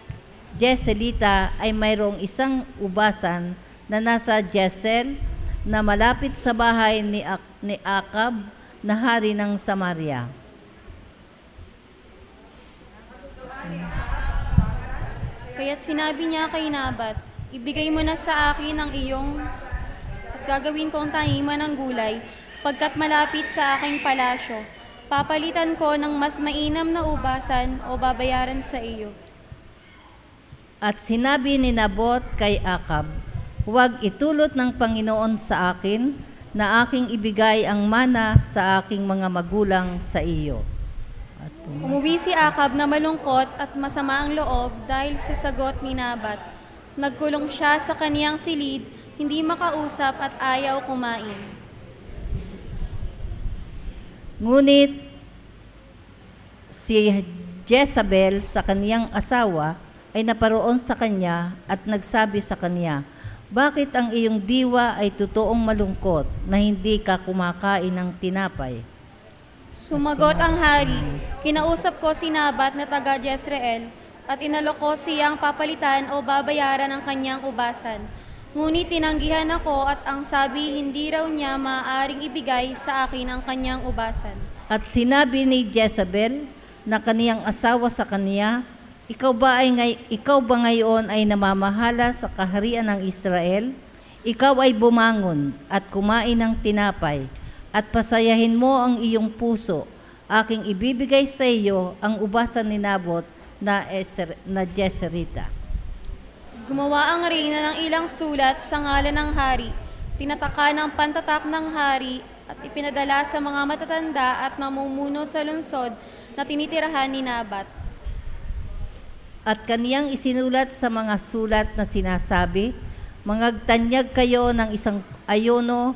Jezreelita ay mayroong isang ubasan na nasa Jezreel na malapit sa bahay ni Akab na hari ng Samaria. Kaya't sinabi niya kay Nabat, ibigay mo na sa akin ang iyong at gagawin kong taniman ng gulay, pagkat malapit sa aking palasyo. Papalitan ko ng mas mainam na ubasan o babayaran sa iyo. At sinabi ni Nabot kay Akab, huwag itulot ng Panginoon sa akin na aking ibigay ang mana sa aking mga magulang sa iyo. At Umuwi si Akab na malungkot at masama ang loob dahil sa sagot ni Nabat. Nagkulong siya sa kaniyang silid, hindi makausap at ayaw kumain. Ngunit si Jezabel sa kaniyang asawa ay naparoon sa kanya at nagsabi sa kanya, bakit ang iyong diwa ay totoong malungkot na hindi ka kumakain ng tinapay? Sumagot ang hari, kinausap ko si Nabat na taga Jezreel at inalok ko siyang papalitan o babayaran ang kanyang ubasan. Ngunit tinanggihan ako at ang sabi hindi raw niya maaaring ibigay sa akin ang kanyang ubasan. At sinabi ni Jezabel na kaniyang asawa sa kaniya, ikaw ba ngayon ay namamahala sa kaharian ng Israel? Ikaw ay bumangon at kumain ng tinapay at pasayahin mo ang iyong puso. Aking ibibigay sa iyo ang ubasan ni Nabot na Jezreelita. Gumawa ang reyna ng ilang sulat sa ngalan ng hari. Tinataka ng pantatak ng hari at ipinadala sa mga matatanda at mamumuno sa lungsod na tinitirahan ni Nabat. At kaniyang isinulat sa mga sulat na sinasabi, mangagtanyag kayo ng isang ayuno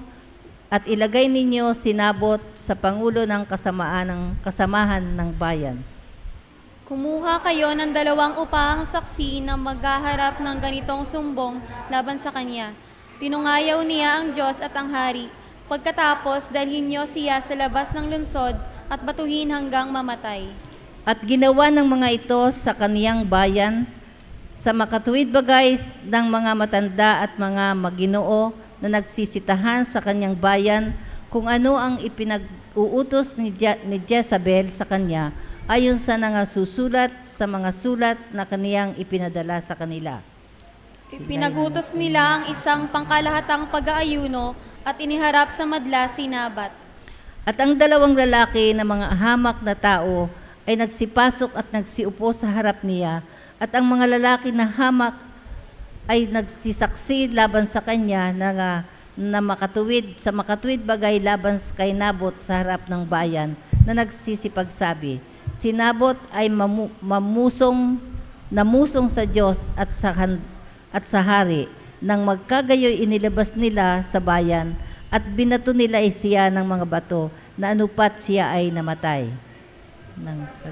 at ilagay ninyo si Nabot sa pangulo ng kasamahan ng bayan. Kumuha kayo ng 2 upahang saksi na maghaharap ng ganitong sumbong laban sa kanya. Tinungayaw niya ang Diyos at ang hari. Pagkatapos, dalhin niyo siya sa labas ng lungsod at batuhin hanggang mamatay. At ginawa ng mga ito sa kaniyang bayan, sa makatuwid bagay ng mga matanda at mga maginoo na nagsisitahan sa kanyang bayan, kung ano ang ipinag-uutos ni Jezabel sa kanya, ayon sa nangasusulat sa mga sulat na kaniyang ipinadala sa kanila. Ipinagutos nila ang isang pangkalahatang pag-aayuno at iniharap sa madla si Nabat. At ang 2 lalaki na mga hamak na tao ay nagsipasok at nagsiupo sa harap niya, at ang mga lalaki na hamak ay nagsisaksi laban sa kanya na makatuwid bagay laban kay Nabot sa harap ng bayan na nagsisipagsabi, si Nabot ay namusong sa Diyos at sa hari. Nang magkagayoy inilabas nila sa bayan at binato nila siya ng mga bato na anupat siya ay namatay.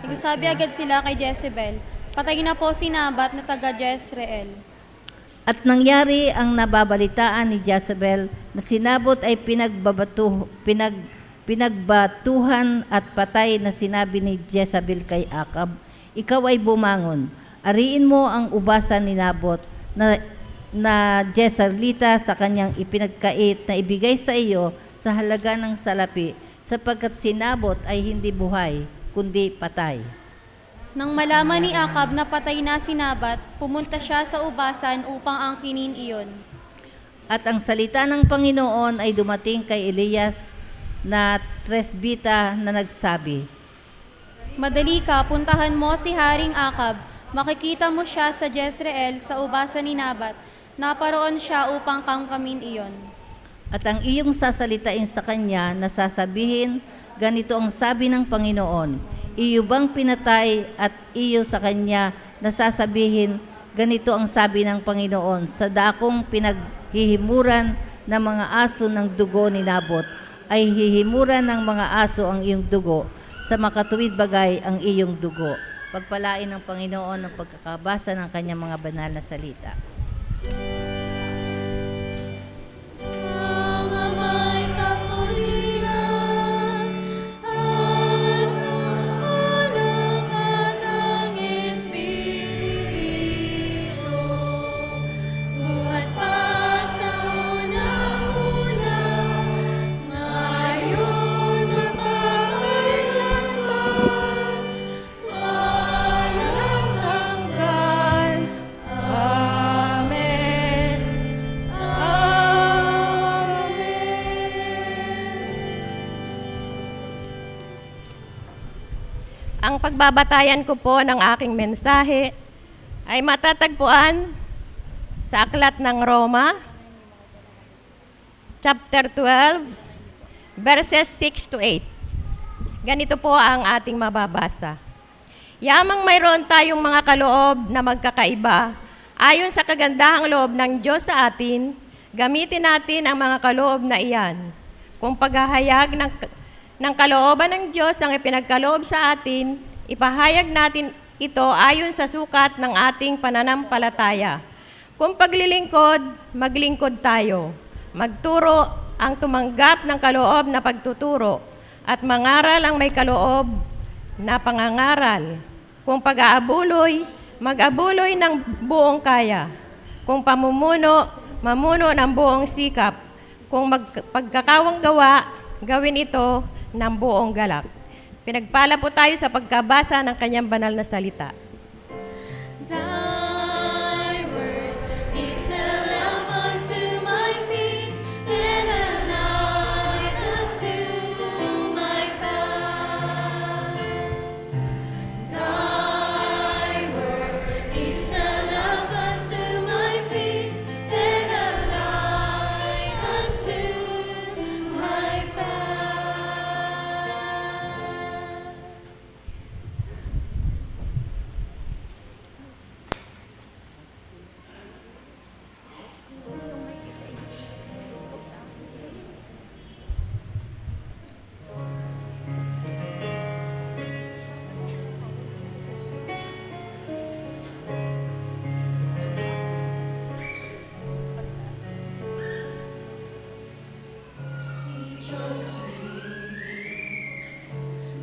Nagsabi agad sila kay Jezebel, patay na po si Nabat na taga Jezreel. At nangyari ang nababalitaan ni Jezebel na si Nabot ay pinagbatuhan at patay na sinabi ni Jezebel kay Akab, ikaw ay bumangon, ariin mo ang ubasan ni Nabot na Jezreelita sa kanyang ipinagkait na ibigay sa iyo sa halaga ng salapi, sapagkat si Nabot ay hindi buhay, kundi patay. Nang malaman ni Akab na patay na si Nabat, pumunta siya sa ubasan upang angkinin iyon. At ang salita ng Panginoon ay dumating kay Elias na tresbita na nagsabi, Madali ka, puntahan mo si Haring Akab. Makikita mo siya sa Jezreel sa ubasan ni Nabat. Naparoon siya upang kangkamin iyon. At ang iyong sasalitain sa kanya na sasabihin, ganito ang sabi ng Panginoon, Iyo bang pinatay at iyo sa kanya nasasabihin, ganito ang sabi ng Panginoon, sa dakong pinaghihimuran ng mga aso ng dugo ni Nabot, ay hihimuran ng mga aso ang iyong dugo, sa makatuwid bagay ang iyong dugo. Pagpalain ng Panginoon ang pagkakabasa ng kanyang mga banal na salita. Ang ama'y papurihan, ang anak at ang Espiritu, buhat pa sa unang-una, ngayon at magpakailanman, walang hanggan. Amen. Ang pagbabatayan ko po ng aking mensahe ay matatagpuan sa Aklat ng Roma, chapter 12, verses 6 to 8. Ganito po ang ating mababasa. Yamang mayroon tayong mga kaloob na magkakaiba, ayon sa kagandahang loob ng Diyos sa atin, gamitin natin ang mga kaloob na iyan. Kung paghahayag ng kalooban ng Diyos ang ipinagkaloob sa atin, ipahayag natin ito ayon sa sukat ng ating pananampalataya. Kung paglilingkod, maglingkod tayo. Magturo ang tumanggap ng kaloob na pagtuturo, at mangaral ang may kaloob na pangangaral. Kung pag-aabuloy, mag-abuloy ng buong kaya. Kung pamumuno, mamuno ng buong sikap. Kung pagkakawang gawa, gawin ito ng buong galak. Pinagpala po tayo sa pagkabasa ng kanyang banal na salita. Thy word is a lamp unto my feet and a light unto my path. Thy word is a lamp unto my feet and a light unto my path.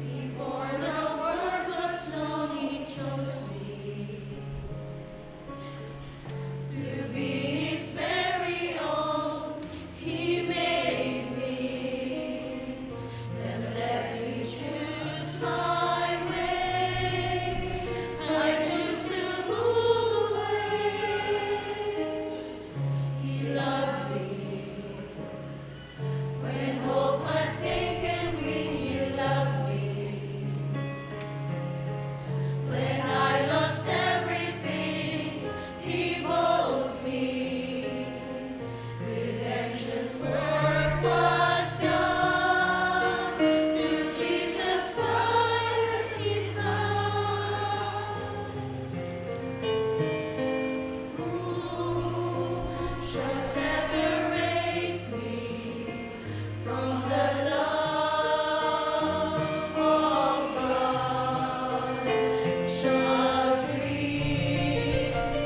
Before the world was known, He chose me to be His very own. He made me, then let me choose my way. I choose to move away. He loved me. When hope had taken wing, He loved me. When I lost everything, He bought me. Redemption's work was done. Through Jesus Christ, His Son. Who shall separate me from the love of God? Shall dreams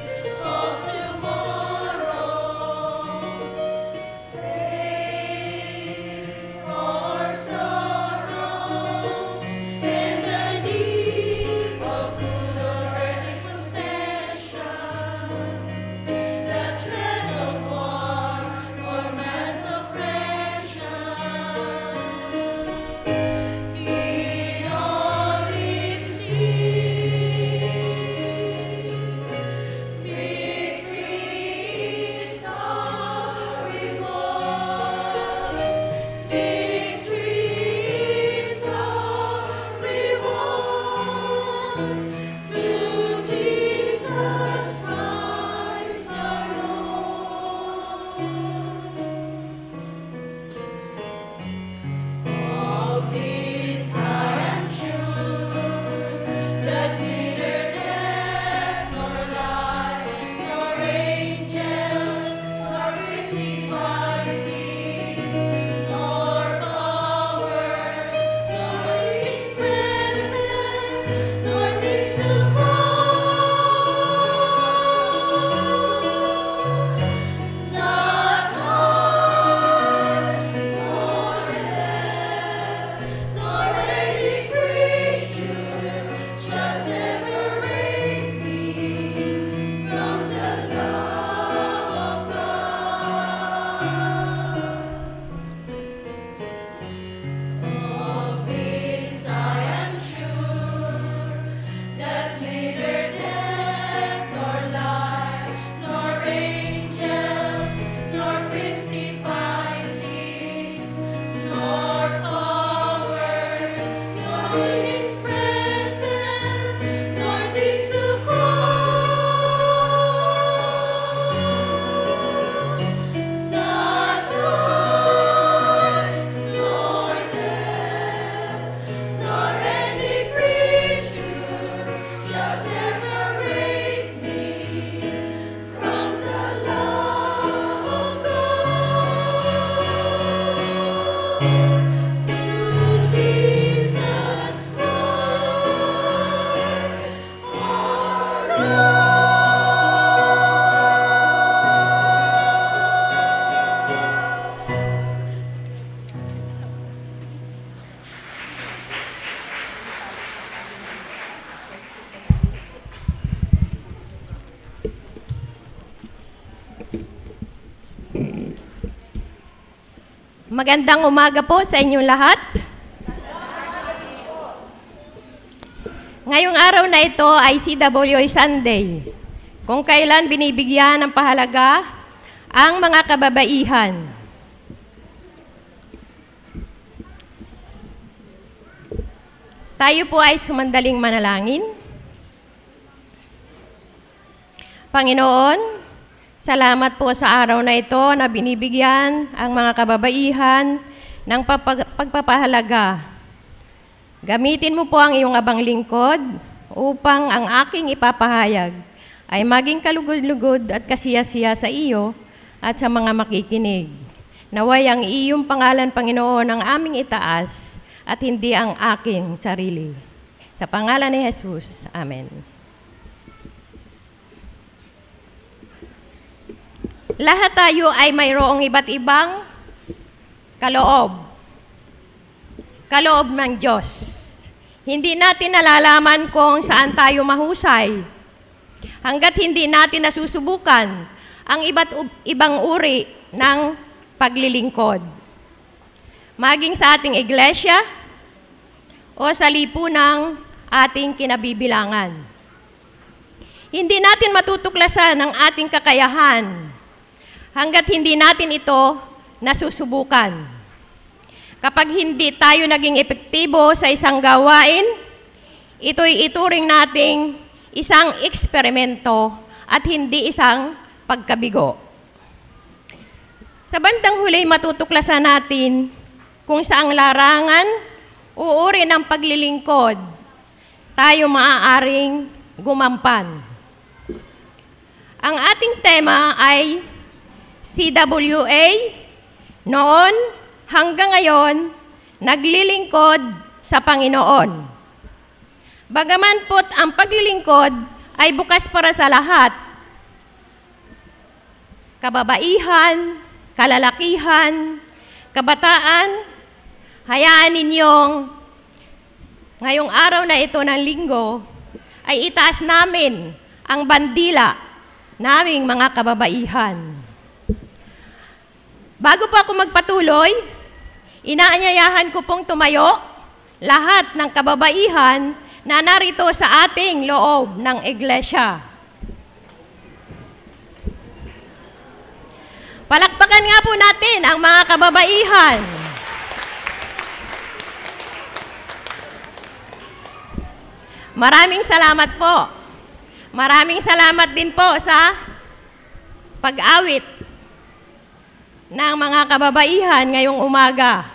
of tomorrow, pain or sorrow, and the need of good or earthly possessions, the tread upon Magandang umaga po sa inyong lahat. Ngayong araw na ito ay CWA Sunday, kung kailan binibigyan ng pahalaga ang mga kababaihan. Tayo po ay sumandaling manalangin. Panginoon, salamat po sa araw na ito na binibigyan ang mga kababaihan ng pagpapahalaga. Gamitin mo po ang iyong abang lingkod upang ang aking ipapahayag ay maging kalugod-lugod at kasiyasiya sa iyo at sa mga makikinig. Naway ang iyong pangalan, Panginoon, ang aming itaas at hindi ang aking sarili. Sa pangalan ni Jesus, Amen. Lahat tayo ay mayroong iba't ibang kaloob ng Diyos. Hindi natin nalalaman kung saan tayo mahusay hanggat hindi natin nasusubukan ang iba't ibang uri ng paglilingkod. Maging sa ating iglesia o sa lipunang ating kinabibilangan. Hindi natin matutuklasan ang ating kakayahan hanggat hindi natin ito nasusubukan. Kapag hindi tayo naging epektibo sa isang gawain, ito'y ituring nating isang eksperimento at hindi isang pagkabigo. Sa bandang huli, matutuklasan natin kung saang larangan o uri ng paglilingkod tayo maaaring gumampan. Ang ating tema ay CWA, noon hanggang ngayon, naglilingkod sa Panginoon. Bagaman po't ang paglilingkod ay bukas para sa lahat. Kababaihan, kalalakihan, kabataan, hayaan ninyong ngayong araw na ito ng linggo ay itaas namin ang bandila naming mga kababaihan. Bago pa ako magpatuloy, inaanyayahan ko pong tumayo lahat ng kababaihan na narito sa ating loob ng iglesia. Palakpakan nga po natin ang mga kababaihan. Maraming salamat po. Maraming salamat din po sa pag-awit ng mga kababaihan ngayong umaga.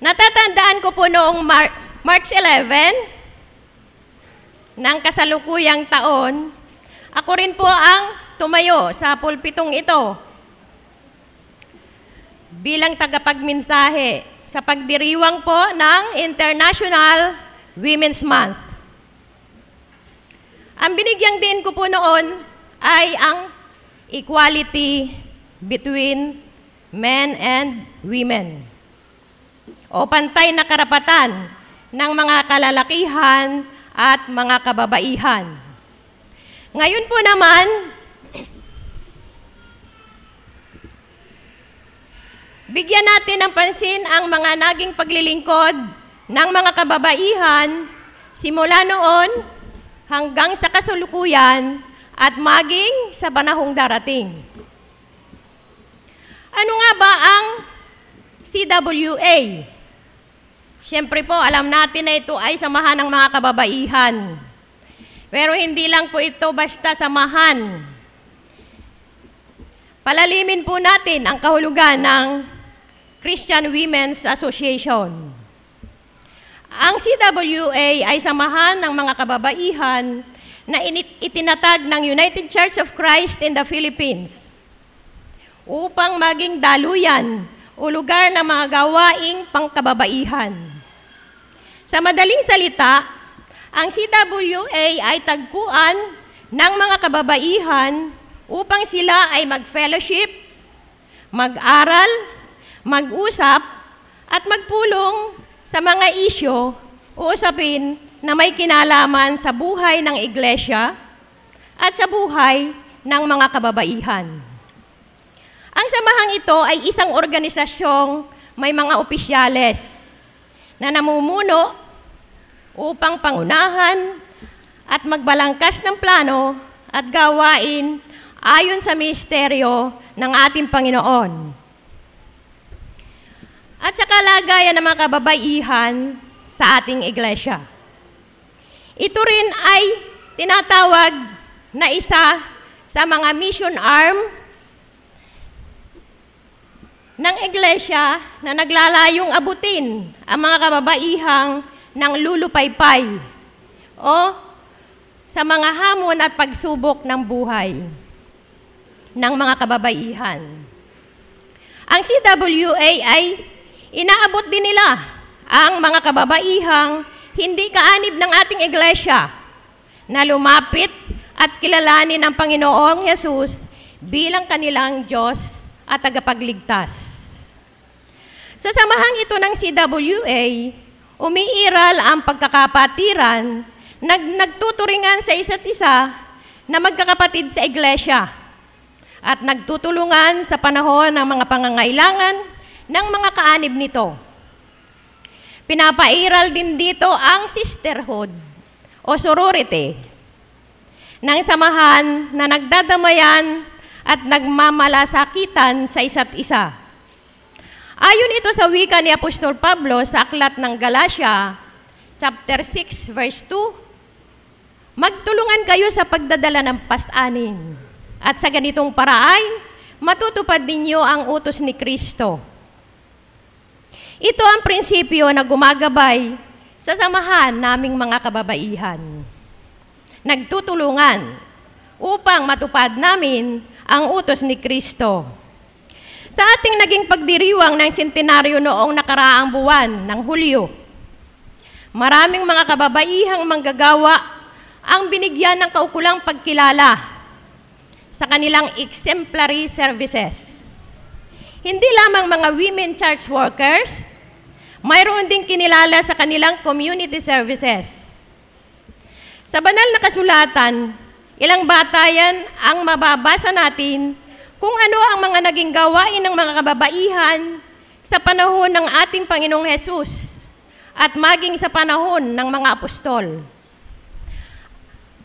Natatandaan ko po noong March 11 ng kasalukuyang taon, ako rin po ang tumayo sa pulpitong ito bilang tagapagmensahe sa pagdiriwang po ng International Women's Month. Ang binigyan din ko po noon ay ang equality between men and women, o pantay na karapatan ng mga kalalakihan at mga kababaihan. Ngayon po naman, bigyan natin ng pansin ang mga naging paglilingkod ng mga kababaihan simula noon hanggang sa kasalukuyan at maging sa panahong darating. Ano nga ba ang CWA? Siyempre po, alam natin na ito ay samahan ng mga kababaihan. Pero hindi lang po ito basta samahan. Palalimin po natin ang kahulugan ng Christian Women's Association. Ang CWA ay samahan ng mga kababaihan na itinatag ng United Church of Christ in the Philippines upang maging daluyan o lugar ng mga gawaing pangkababaihan. Sa madaling salita, ang CWA ay tagpuan ng mga kababaihan upang sila ay mag-fellowship, mag-aral, mag-usap, at magpulong sa mga isyo o usapin na may kinalaman sa buhay ng iglesia at sa buhay ng mga kababaihan. Ang samahang ito ay isang organisasyong may mga opisyales na namumuno upang pangunahan at magbalangkas ng plano at gawain ayon sa ministeryo ng ating Panginoon. At sa kalagayan ng mga kababaihan sa ating iglesia. Ito rin ay tinatawag na isa sa mga mission arm ng iglesia na naglalayong abutin ang mga kababaihang ng lulupaypay o sa mga hamon at pagsubok ng buhay ng mga kababaihan. Ang CWA ay inaabot din nila ang mga kababaihang hindi kaanib ng ating iglesia na lumapit at kilalanin ang Panginoong Hesus bilang kanilang Diyos at tagapagligtas. Sa samahang ito ng CWA, umiiral ang pagkakapatiran, nagtuturingan sa isa't isa na magkakapatid sa iglesia at nagtutulungan sa panahon ng mga pangangailangan ng mga kaanib nito. Pinapairal din dito ang sisterhood o sorority ng samahan na nagdadamayan at nagmamalasakitan sa isa't isa. Ayon ito sa wika ni Apostol Pablo sa aklat ng Galatia, chapter 6, verse 2, magtulungan kayo sa pagdadala ng pasanin, at sa ganitong paraan, matutupad ninyo ang utos ni Kristo. Ito ang prinsipyo na gumagabay sa samahan naming mga kababaihan. Nagtutulungan upang matupad namin ang utos ni Kristo. Sa ating naging pagdiriwang ng sentenaryo noong nakaraang buwan ng Hulyo, maraming mga kababaihang manggagawa ang binigyan ng kaukulang pagkilala sa kanilang exemplary services. Hindi lamang mga women church workers, mayroon ding kinilala sa kanilang community services. Sa banal na kasulatan, ilang batayan ang mababasa natin kung ano ang mga naging gawain ng mga kababaihan sa panahon ng ating Panginoong Hesus at maging sa panahon ng mga apostol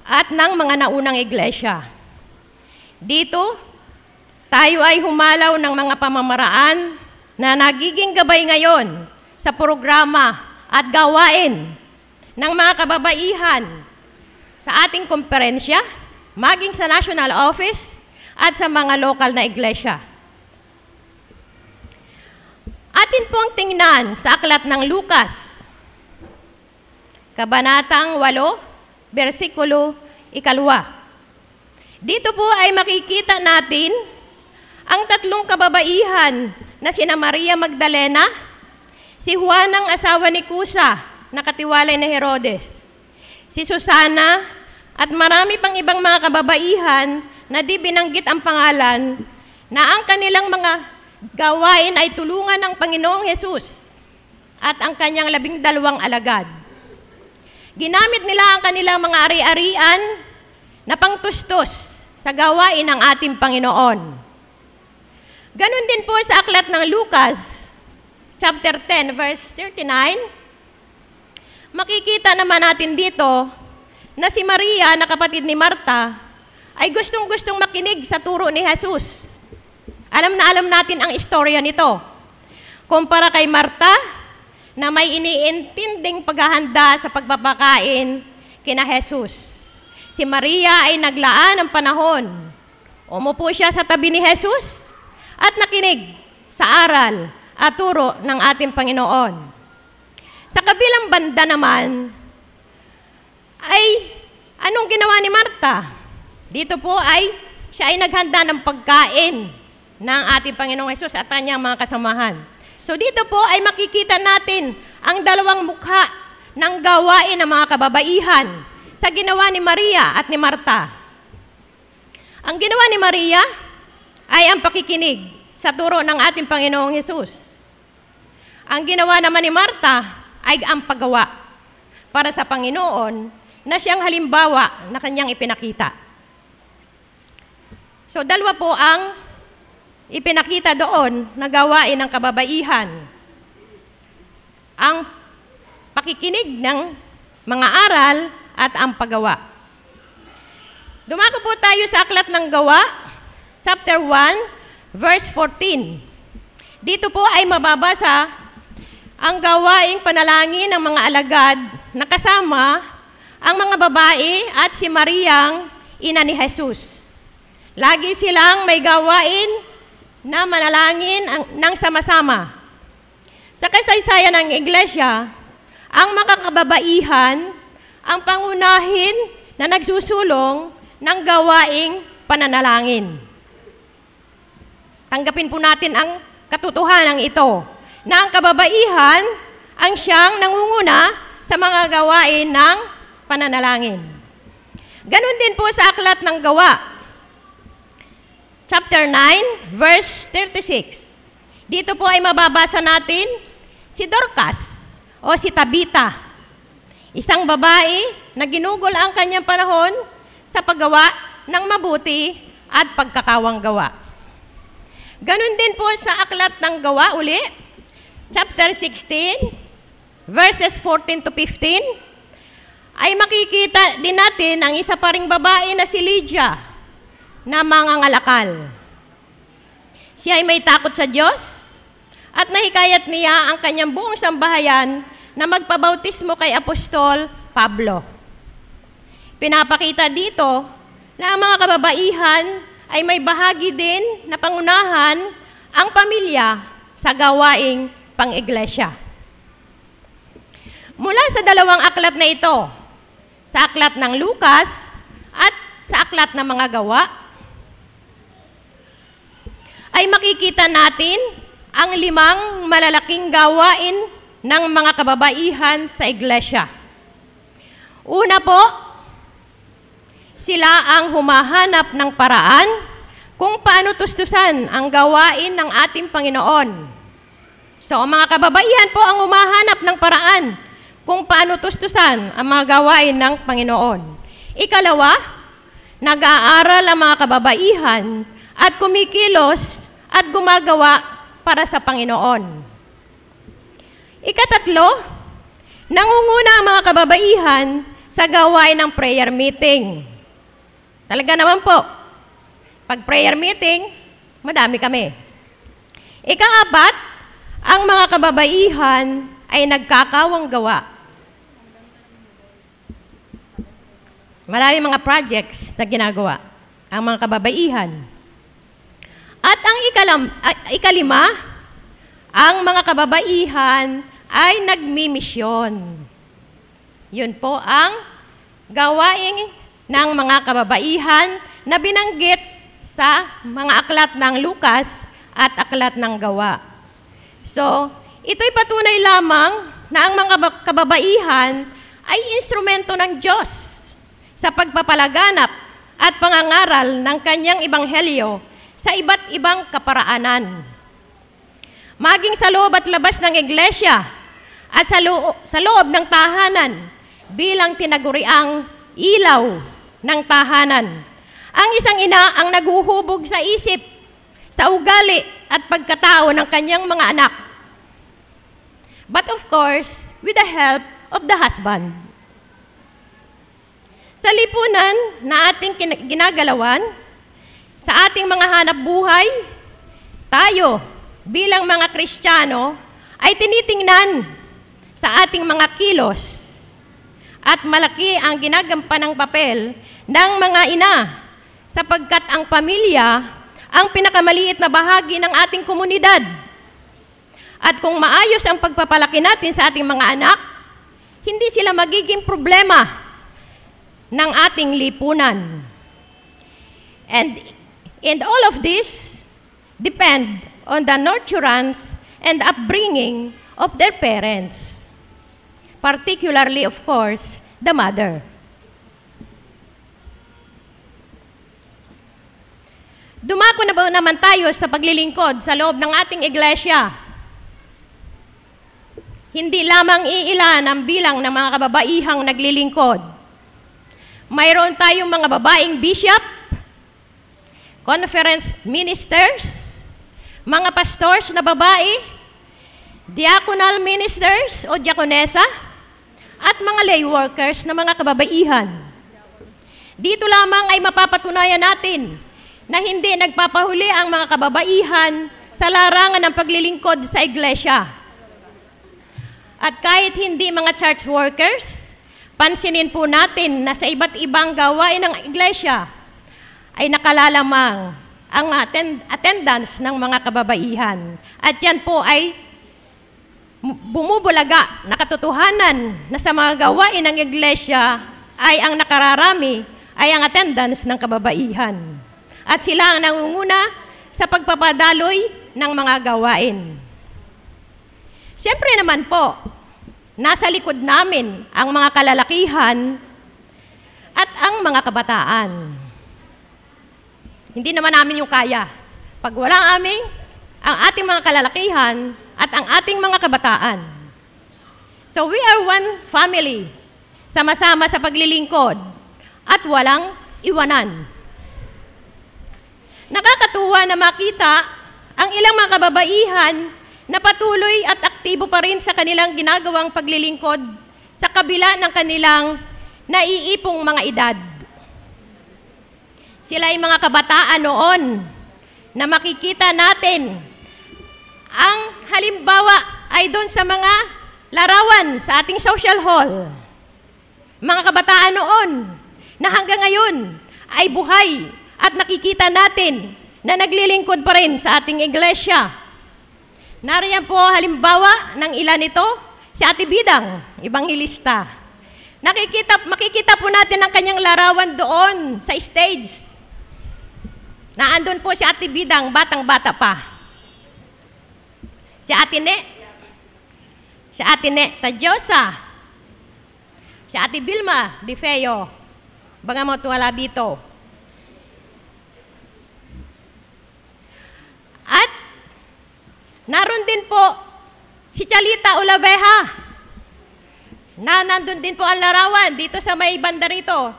at ng mga naunang iglesia. Dito, tayo ay humalaw ng mga pamamaraan na nagiging gabay ngayon sa programa at gawain ng mga kababaihan sa ating komperensya, maging sa national office at sa mga lokal na iglesia. Atin pong tingnan sa aklat ng Lucas, Kabanatang 8, versikulo 1. Dito po ay makikita natin ang tatlong kababaihan na sina Maria Magdalena, si Juan ang asawa ni Kusa na katiwalay ni Herodes, si Susana at marami pang ibang mga kababaihan na di binanggit ang pangalan na ang kanilang mga gawain ay tulungan ng Panginoong Hesus at ang kanyang 12 alagad. Ginamit nila ang kanilang mga ari-arian na pangtustos sa gawain ng ating Panginoon. Ganon din po sa aklat ng Lucas, chapter 10, verse 39, makikita naman natin dito na si Maria, na kapatid ni Marta, ay gustong-gustong makinig sa turo ni Jesus. Alam na alam natin ang istorya nito. Kumpara kay Marta, na may iniintinding paghahanda sa pagpapakain kina Jesus. Si Maria ay naglaan ng panahon. Umupo siya sa tabi ni Jesus at nakinig sa aral at turo ng ating Panginoon. Sa kabilang banda naman, ay anong ginawa ni Marta? Dito po ay siya ay naghanda ng pagkain ng ating Panginoong Hesus at kanyang mga kasamahan. So dito po ay makikita natin ang dalawang mukha ng gawain ng mga kababaihan sa ginawa ni Maria at ni Marta. Ang ginawa ni Maria ay ang pakikinig sa turo ng ating Panginoong Hesus. Ang ginawa naman ni Marta ay ang paggawa para sa Panginoon na siyang halimbawa na kanyang ipinakita. So dalawa po ang ipinakita doon na gawain ng kababaihan. Ang pakikinig ng mga aral at ang paggawa. Dumako po tayo sa Aklat ng Gawa, chapter 1, verse 14. Dito po ay mababasa ang gawaing panalangin ng mga alagad na kasama ang mga babae at si Mariang, ina ni Jesus. Lagi silang may gawain na manalangin ng sama-sama. Sa kasaysayan ng iglesia, ang mga kababaihan ang pangunahin na nagsusulong ng gawaing pananalangin. Tanggapin po natin ang katotohanan ito, na ang kababaihan ang siyang nangunguna sa mga gawain ng pananalangin. Ganon din po sa Aklat ng Gawa, chapter 9, verse 36. Dito po ay mababasa natin si Dorcas o si Tabita, isang babae na ginugol ang kanyang panahon sa paggawa ng mabuti at pagkakawang gawa. Ganon din po sa Aklat ng Gawa uli, chapter 16, verses 14 to 15, ay makikita din natin ang isa pa ring babae na si Lydia na mangangalakal. Siya ay may takot sa Diyos at nahikayat niya ang kanyang buong sambahayan na magpabautismo kay Apostol Pablo. Pinapakita dito na ang mga kababaihan ay may bahagi din na pangunahan ang pamilya sa gawaing pang-iglesia. Mula sa dalawang aklat na ito, sa Aklat ng Lucas at sa Aklat ng mga Gawa, ay makikita natin ang 5 malalaking gawain ng mga kababaihan sa iglesia. Una po, sila ang humahanap ng paraan kung paano tustusan ang gawain ng ating Panginoon. So, ang mga kababaihan po ang humahanap ng paraan kung paano tustusan ang mga gawain ng Panginoon. Ikalawa, nag-aaral ang mga kababaihan at kumikilos at gumagawa para sa Panginoon. Ikatatlo, nangunguna ang mga kababaihan sa gawain ng prayer meeting. Talaga naman po, pag prayer meeting, madami kami. Ika-4, ang mga kababaihan ay nagkakawang gawa. Marami mga projects na ginagawa ang mga kababaihan. At ang ikalima, ang mga kababaihan ay nagmimisyon. Yun po ang gawain ng mga kababaihan na binanggit sa mga aklat ng Lucas at aklat ng Gawa. So, ito'y patunay lamang na ang mga kababaihan ay instrumento ng Diyos sa pagpapalaganap at pangangaral ng kanyang ebanghelyo sa iba't ibang kaparaanan. Maging sa loob at labas ng iglesia at sa loob ng tahanan bilang tinaguriang ilaw ng tahanan. Ang isang ina ang naghuhubog sa isip, sa ugali at pagkatao ng kanyang mga anak. But of course, with the help of the husband. Sa lipunan na ating ginagalawan, sa ating mga hanap buhay, tayo bilang mga Kristiyano ay tinitingnan sa ating mga kilos at malaki ang ginagampanang papel ng mga ina sapagkat ang pamilya ang pinakamaliit na bahagi ng ating komunidad. At kung maayos ang pagpapalaki natin sa ating mga anak, hindi sila magiging problema ng ating lipunan. And all of this depend on the nurturance and upbringing of their parents. Particularly, of course, the mother. Dumako na ba naman tayo sa paglilingkod sa loob ng ating iglesia? Hindi lamang iilan ang bilang ng mga kababaihang naglilingkod. Mayroon tayong mga babaeng bishop, conference ministers, mga pastors na babae, diaconal ministers o diakonesa, at mga lay workers na mga kababaihan. Dito lamang ay mapapatunayan natin na hindi nagpapahuli ang mga kababaihan sa larangan ng paglilingkod sa iglesia. At kahit hindi mga church workers, pansinin po natin na sa iba't ibang gawain ng iglesia ay nakalalamang ang attendance ng mga kababaihan. At yan po ay bumubulaga na katotohanan na sa mga gawain ng iglesia ay ang nakararami ay ang attendance ng kababaihan. At sila ang nangunguna sa pagpapadaloy ng mga gawain. Siyempre naman po, nasa likod namin ang mga kalalakihan at ang mga kabataan. Hindi naman namin yung kaya. Pag wala ang ating mga kalalakihan at ang ating mga kabataan. So we are one family, sama-sama sa paglilingkod at walang iwanan. Nakakatuwa na makita ang ilang mga kababaihan na patuloy at aktibo pa rin sa kanilang ginagawang paglilingkod sa kabila ng kanilang naiipong mga edad. Sila ay mga kabataan noon na makikita natin. Ang halimbawa ay doon sa mga larawan sa ating social hall. Mga kabataan noon na hanggang ngayon ay buhay at nakikita natin na naglilingkod pa rin sa ating iglesia. Nariyan po halimbawa ng ilan nito, si Ate Bidang, Ebanghilista. Makikita po natin ang kanyang larawan doon sa stage. Naandun po si Ate Bidang, batang-bata pa. Si Ate Tadyosa, si Ate Vilma Di Feo, bagamot wala dito. At naroon din po si Chalita Olaveja, na nandun din po ang larawan dito sa may banda rito,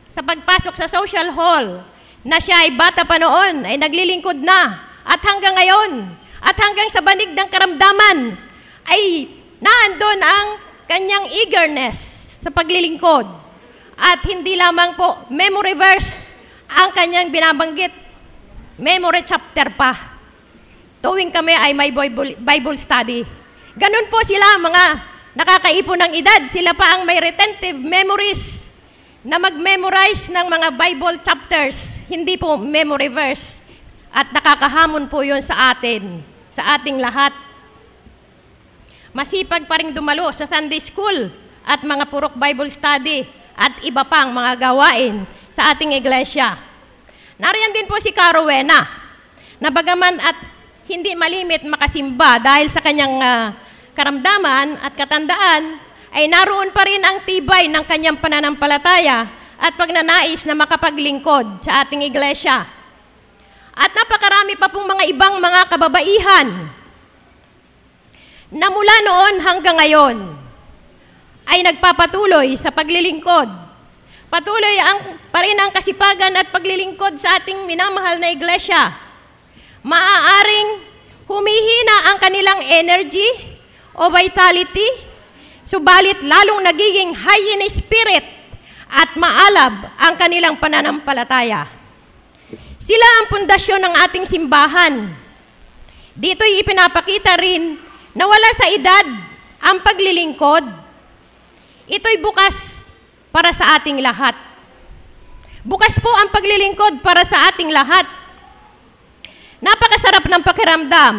sa pagpasok sa social hall, na siya ay bata pa noon, ay naglilingkod na, at hanggang ngayon, at hanggang sa banig ng karamdaman, ay naandun ang kanyang eagerness sa paglilingkod. At hindi lamang po memory verse ang kanyang binabanggit, memory chapter pa. Tuwing kami ay may Bible study. Ganun po sila, mga nakakaipon ng edad. Sila pa ang may retentive memories na mag-memorize ng mga Bible chapters, hindi po memory verse. At nakakahamon po yun sa atin, sa ating lahat. Masipag pa rin dumalo sa Sunday School at mga purok Bible study at iba pang mga gawain sa ating iglesia. Nariyan din po si Carowena, na bagaman at hindi malimit makasimba dahil sa kanyang karamdaman at katandaan, ay naroon pa rin ang tibay ng kanyang pananampalataya at pagnanais na makapaglingkod sa ating iglesia. At napakarami pa pong mga ibang mga kababaihan na mula noon hanggang ngayon ay nagpapatuloy sa paglilingkod. Patuloy pa rin ang kasipagan at paglilingkod sa ating minamahal na iglesia. Maaaring humihina ang kanilang energy o vitality, subalit lalong nagiging high in spirit at maalab ang kanilang pananampalataya. Sila ang pundasyon ng ating simbahan. Dito'y ipinapakita rin na wala sa edad ang paglilingkod. Ito'y bukas para sa ating lahat. Bukas po ang paglilingkod para sa ating lahat. Napakasarap ng pakiramdam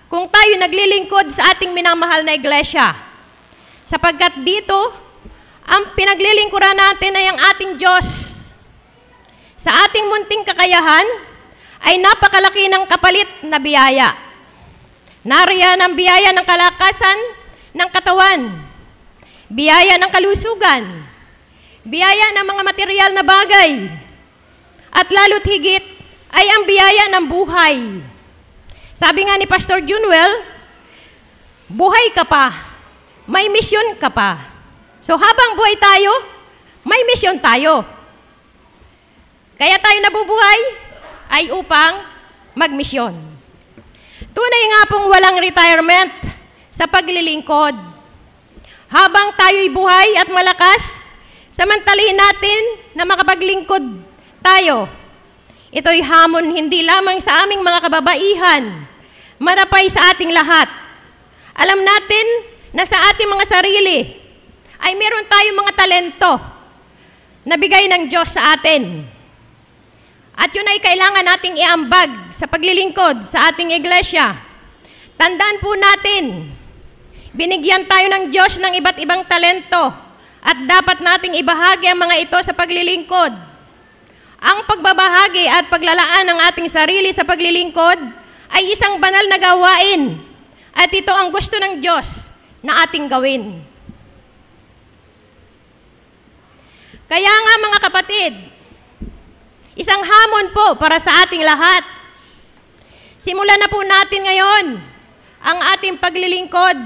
kung tayo naglilingkod sa ating minamahal na iglesia. Sapagkat dito, ang pinaglilingkuran natin ay ang ating Diyos. Sa ating munting kakayahan, ay napakalaki ng kapalit na biyaya. Nariyan ang biyaya ng kalakasan ng katawan, biyaya ng kalusugan, biyaya ng mga material na bagay, at lalo't higit ay ang biyaya ng buhay. Sabi nga ni Pastor Junwell, buhay ka pa, may misyon ka pa. So habang buhay tayo, may misyon tayo. Kaya tayo nabubuhay ay upang magmisyon. Tunay nga pong walang retirement sa paglilingkod. Habang tayo'y buhay at malakas, samantalahin natin na makapaglingkod tayo. Ito'y hamon hindi lamang sa aming mga kababaihan, marapay sa ating lahat. Alam natin na sa ating mga sarili ay meron tayong mga talento na bigay ng Diyos sa atin. At yun ay kailangan nating iambag sa paglilingkod sa ating iglesia. Tandaan po natin, binigyan tayo ng Diyos ng iba't ibang talento at dapat nating ibahagi ang mga ito sa paglilingkod. Ang pagbabahagi at paglalaan ng ating sarili sa paglilingkod ay isang banal na gawain at ito ang gusto ng Diyos na ating gawin. Kaya nga mga kapatid, isang hamon po para sa ating lahat. Simulan na po natin ngayon ang ating paglilingkod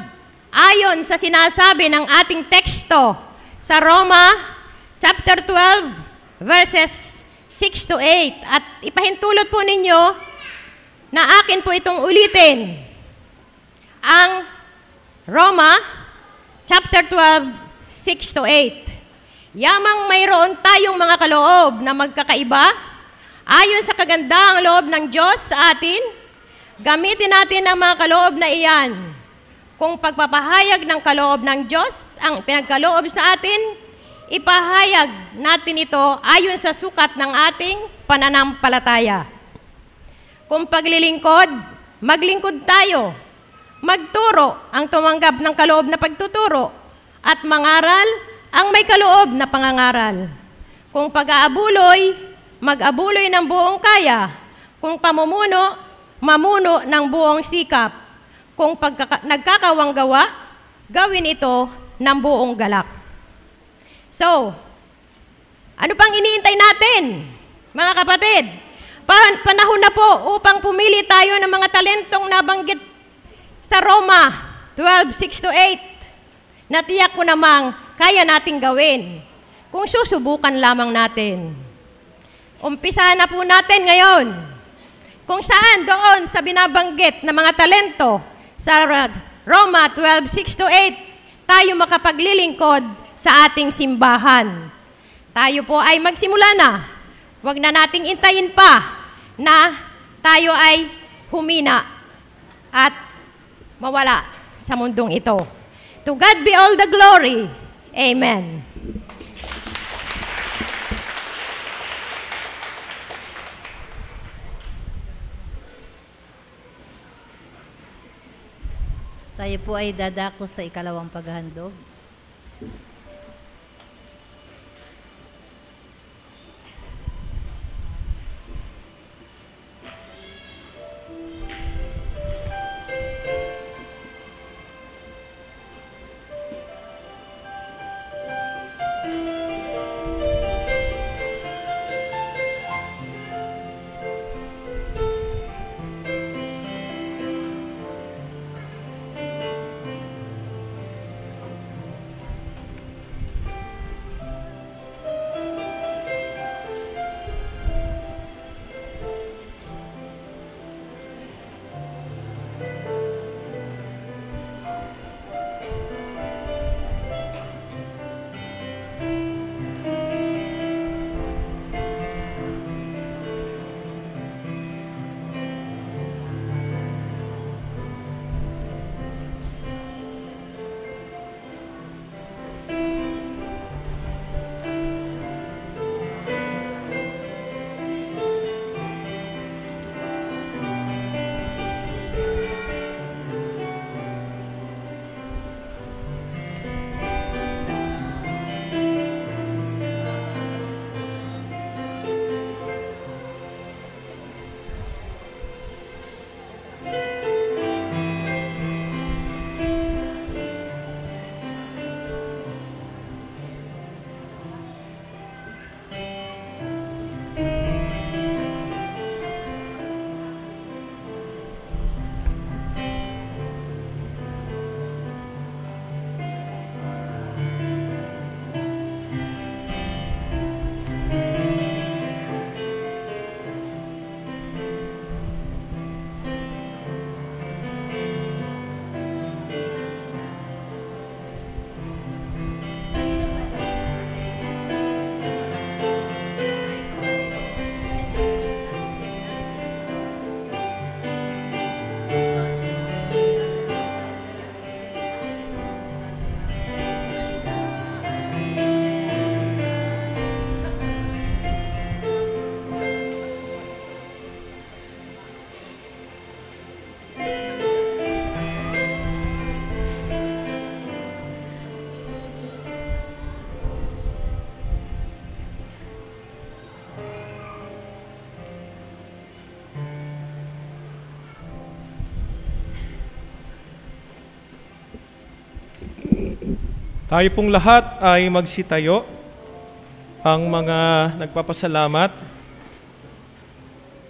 ayon sa sinasabi ng ating teksto sa Roma chapter 12 verses 6 to 8. At ipahintulot po ninyo na akin po itong ulitin. Ang Roma chapter 12 6 to 8. Yamang mayroon tayong mga kaloob na magkakaiba, ayon sa kagandahang loob ng Diyos sa atin, gamitin natin ang mga kaloob na iyan. Kung pagpapahayag ng kaloob ng Diyos ang pinagkaloob sa atin, ipahayag natin ito ayon sa sukat ng ating pananampalataya. Kung paglilingkod, maglingkod tayo. Magturo ang tumanggap ng kaloob na pagtuturo at mangaral ang may kaloob na pangangaral. Kung pag-aabuloy, mag-abuloy ng buong kaya. Kung pamumuno, mamuno ng buong sikap. Kung nagkakawang gawa, gawin ito ng buong galak. So, ano pang iniintay natin, mga kapatid? Panahon na po upang pumili tayo ng mga talentong nabanggit sa Roma 12:6 to 8. Natiyak ko namang kaya nating gawin kung susubukan lamang natin. Umpisahan na po natin ngayon kung saan doon sa binabanggit na mga talento sa Roma 12:6 to 8 tayo makapaglilingkod sa ating simbahan. Tayo po ay magsimula na. Huwag na nating intayin pa na tayo ay humina at mawala sa mundong ito. To God be all the glory. Amen. Tayo po ay dadako sa ikalawang paghahandog. Tayo pong lahat ay magsitayo. Ang mga nagpapasalamat,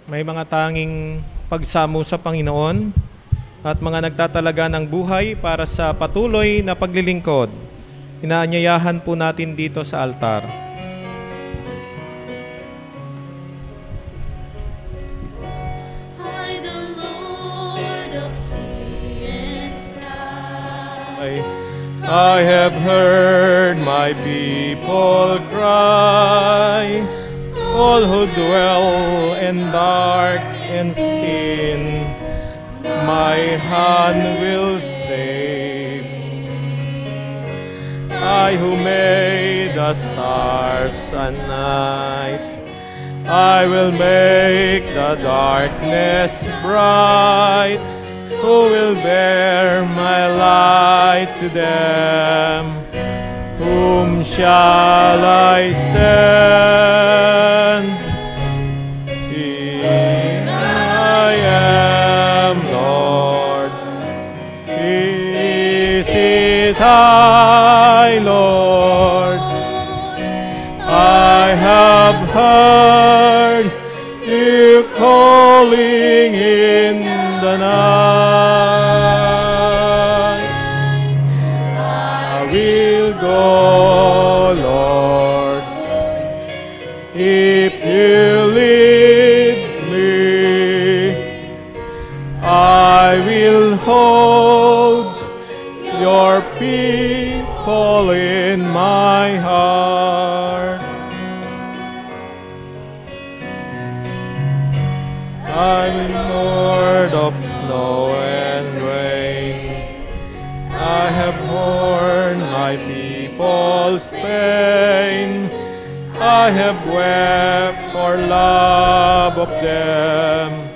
may mga tanging pagsamo sa Panginoon at mga nagtatalaga ng buhay para sa patuloy na paglilingkod. Inaanyayahan po natin dito sa altar. I, the Lord of sea and sky. I have heard my people cry, all who dwell in dark and sin, my hand will save. I who made the stars and night, I will make the darkness bright. Who will bear my light to them? Whom shall I send? Here I am, Lord. Is it I, Lord? I have heard you calling in the night. I will go, Lord, if you lead me. I will hold your people in my heart. I'm Lord of snow and rain. I have borne my people's pain. I have wept for love of them.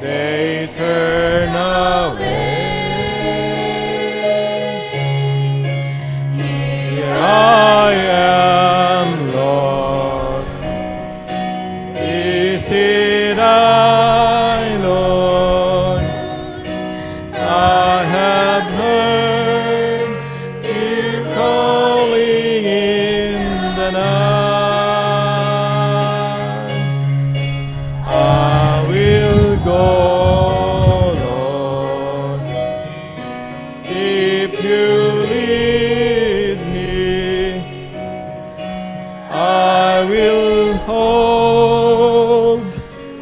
They turn away. Here I am, Lord. Is it I, Lord? I have heard you calling in the night. I will go, Lord, if you lead me. I will hold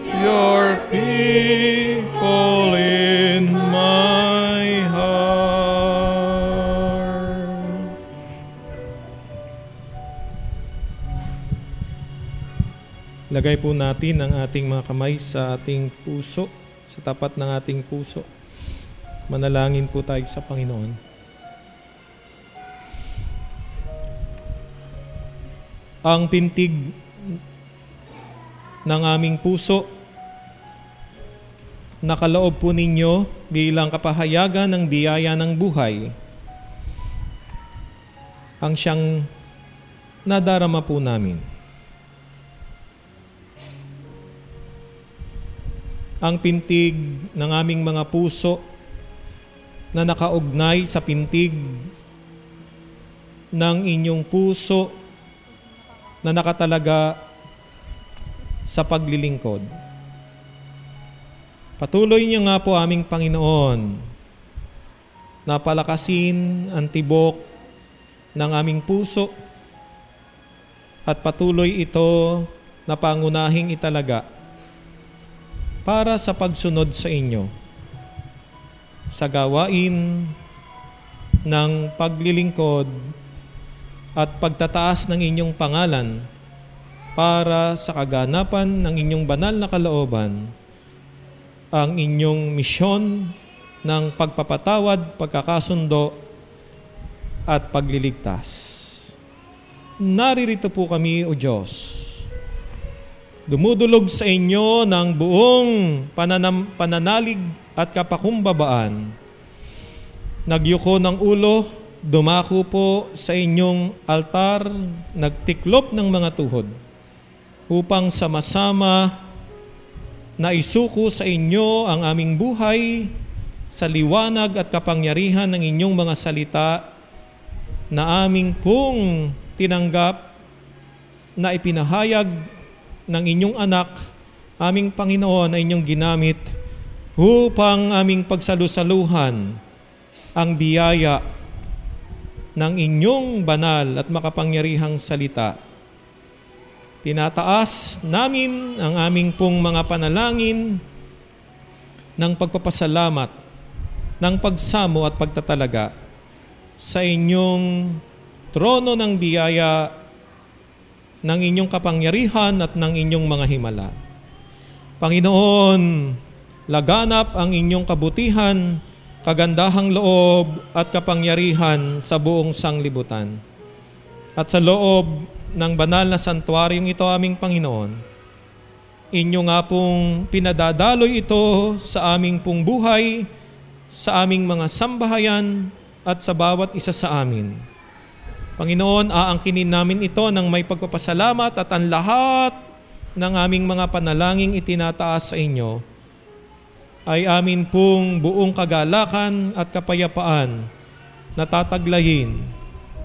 your people in my heart. Lagay po natin ang ating mga kamay sa ating puso, sa tapat ng ating puso. Manalangin po tayo sa Panginoon. Ang pintig ng aming puso, nakaloob po ninyo bilang kapahayagan ng biyaya ng buhay, ang siyang nadarama po namin. Ang pintig ng aming mga puso na nakaugnay sa pintig ng inyong puso na nakatalaga sa paglilingkod. Patuloy niyo nga po aming Panginoon na palakasin ang tibok ng aming puso at patuloy ito na pangunahing italaga para sa pagsunod sa inyo sa gawain ng paglilingkod at pagtataas ng inyong pangalan para sa kaganapan ng inyong banal na kalooban, ang inyong misyon ng pagpapatawad, pagkakasundo at pagliligtas. Naririto po kami, O Diyos, dumudulog sa inyo ng buong pananalig at kapakumbabaan. Nagyuko ng ulo, dumako po sa inyong altar, nagtiklop ng mga tuhod, upang sama-sama na isuko sa inyo ang aming buhay sa liwanag at kapangyarihan ng inyong mga salita na aming pong tinanggap na ipinahayag ng inyong anak, aming Panginoon, ay inyong ginamit upang aming pagsalusaluhan ang biyaya ng inyong banal at makapangyarihang salita. Tinataas namin ang aming pong mga panalangin ng pagpapasalamat, ng pagsamo at pagtatalaga sa inyong trono ng biyaya, ng inyong kapangyarihan at ng inyong mga himala. Panginoon, laganap ang inyong kabutihan, kagandahang loob at kapangyarihan sa buong sanglibutan. At sa loob ng banal na santuaryong ito, aming Panginoon, inyo nga pong pinadadaloy ito sa aming pong buhay, sa aming mga sambahayan at sa bawat isa sa amin. Panginoon, aangkinin namin ito ng may pagpapasalamat at ang lahat ng aming mga panalangin itinataas sa inyo ay amin pong buong kagalakan at kapayapaan na tataglayin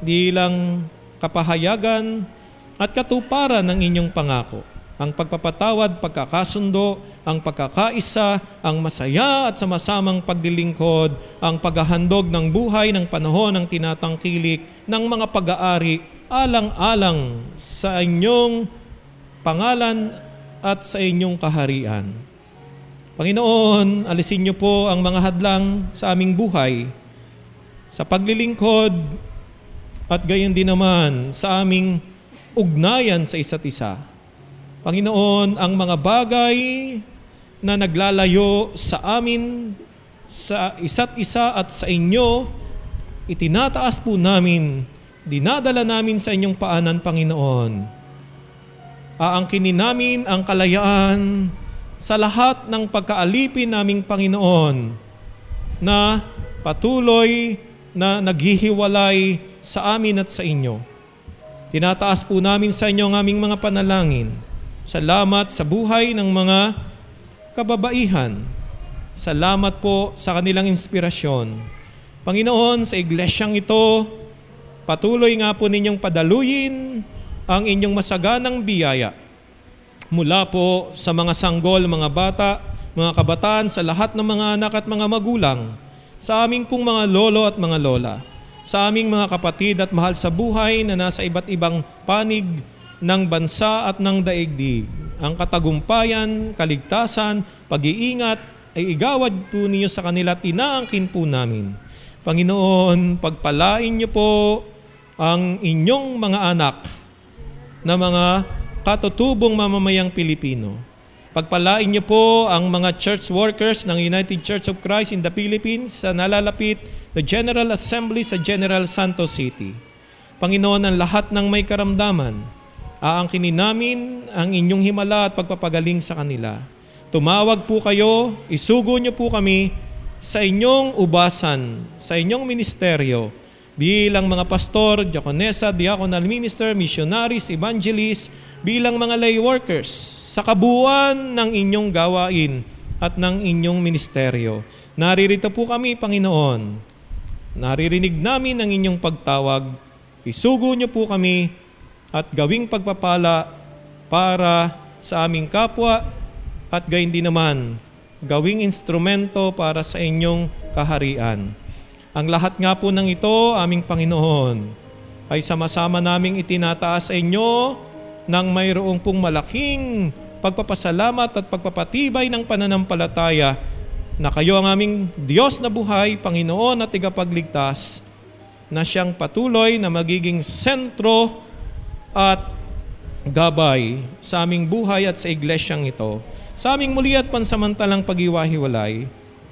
bilang kapahayagan at katuparan ng inyong pangako. Ang pagpapatawad, pagkakasundo, ang pagkakaisa, ang masaya at sama-samang paglilingkod, ang paghahandog ng buhay ng panahon ng tinatangkilik ng mga pag-aari alang-alang sa inyong pangalan at sa inyong kaharian. Panginoon, alisin niyo po ang mga hadlang sa aming buhay, sa paglilingkod at gayon din naman sa aming ugnayan sa isa't isa. Panginoon, ang mga bagay na naglalayo sa amin, sa isa't isa at sa inyo, itinataas po namin, dinadala namin sa inyong paanan, Panginoon. Aangkinin namin ang kalayaan sa lahat ng pagkaalipin naming Panginoon na patuloy na naghihiwalay sa amin at sa inyo. Tinataas po namin sa inyo ang aming mga panalangin. Salamat sa buhay ng mga kababaihan. Salamat po sa kanilang inspirasyon. Panginoon, sa iglesyang ito, patuloy nga po ninyong padaluyin ang inyong masaganang biyaya. Mula po sa mga sanggol, mga bata, mga kabataan, sa lahat ng mga anak at mga magulang, sa aming pong mga lolo at mga lola, sa aming mga kapatid at mahal sa buhay na nasa iba't ibang panig ng bansa at ng daigdig. Ang katagumpayan, kaligtasan, pag-iingat ay igawad po ninyo sa kanila at inaangkin po namin. Panginoon, pagpalain niyo po ang inyong mga anak na mga katutubong mamamayang Pilipino. Pagpalain niyo po ang mga church workers ng United Church of Christ in the Philippines sa nalalapit na General Assembly sa General Santos City. Panginoon, ang lahat ng may karamdaman, aangkinin namin ang inyong himala at pagpapagaling sa kanila. Tumawag po kayo, isugo niyo po kami sa inyong ubasan, sa inyong ministeryo, bilang mga pastor, diakonesa, diaconal minister, missionaries, evangelists, bilang mga lay workers, sa kabuuan ng inyong gawain at ng inyong ministeryo. Naririto po kami, Panginoon. Naririnig namin ang inyong pagtawag. Isugo niyo po kami at gawing pagpapala para sa aming kapwa at gayon din naman gawing instrumento para sa inyong kaharian. Ang lahat nga po ng ito, aming Panginoon, ay sama-sama naming itinataas sa inyo ng mayroong pong malaking pagpapasalamat at pagpapatibay ng pananampalataya na kayo ang aming Diyos na buhay, Panginoon at Tagapagligtas, na siyang patuloy na magiging sentro at gabay sa aming buhay at sa iglesyang ito. Sa aming muli at pansamantalang pag-iwahiwalay,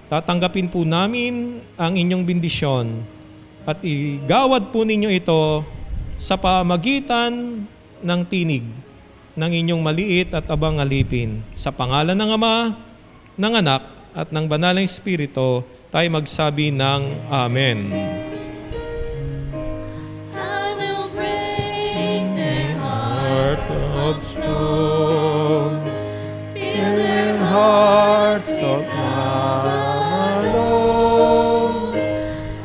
tatanggapin po namin ang inyong bendisyon at igawad po ninyo ito sa pamagitan ng tinig ng inyong maliit at abang alipin. Sa pangalan ng Ama, ng Anak, at ng Banal na Espiritu, tayo magsabi ng Amen. I will break their hearts Of stone, fill their hearts of love alone.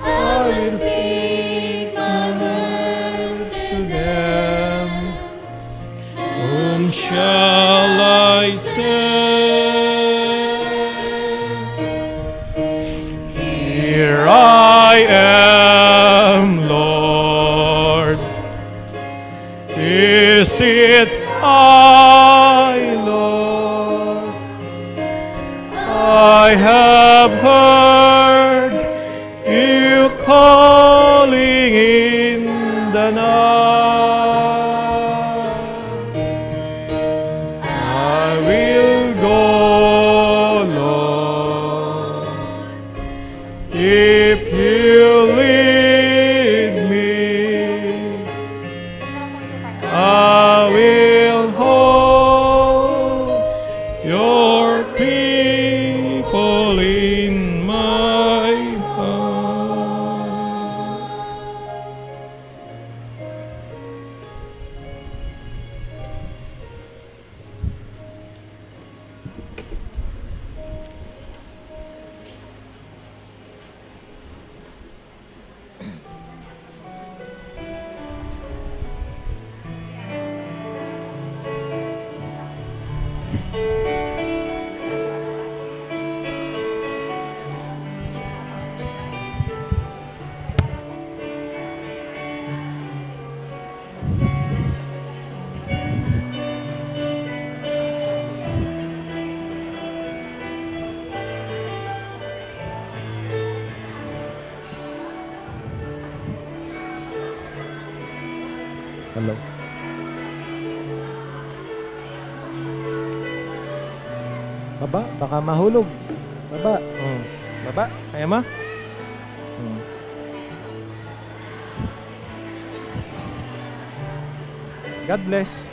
I will speak my word. Whom shall I send? Here I am, Lord. Is it I, Lord? I have heard you calling in the night. I will go, Lord, if you lead me. I will hold your people in my heart. Hello. Baba, baka mahulog. Baba. Baba, kaya ma? God bless.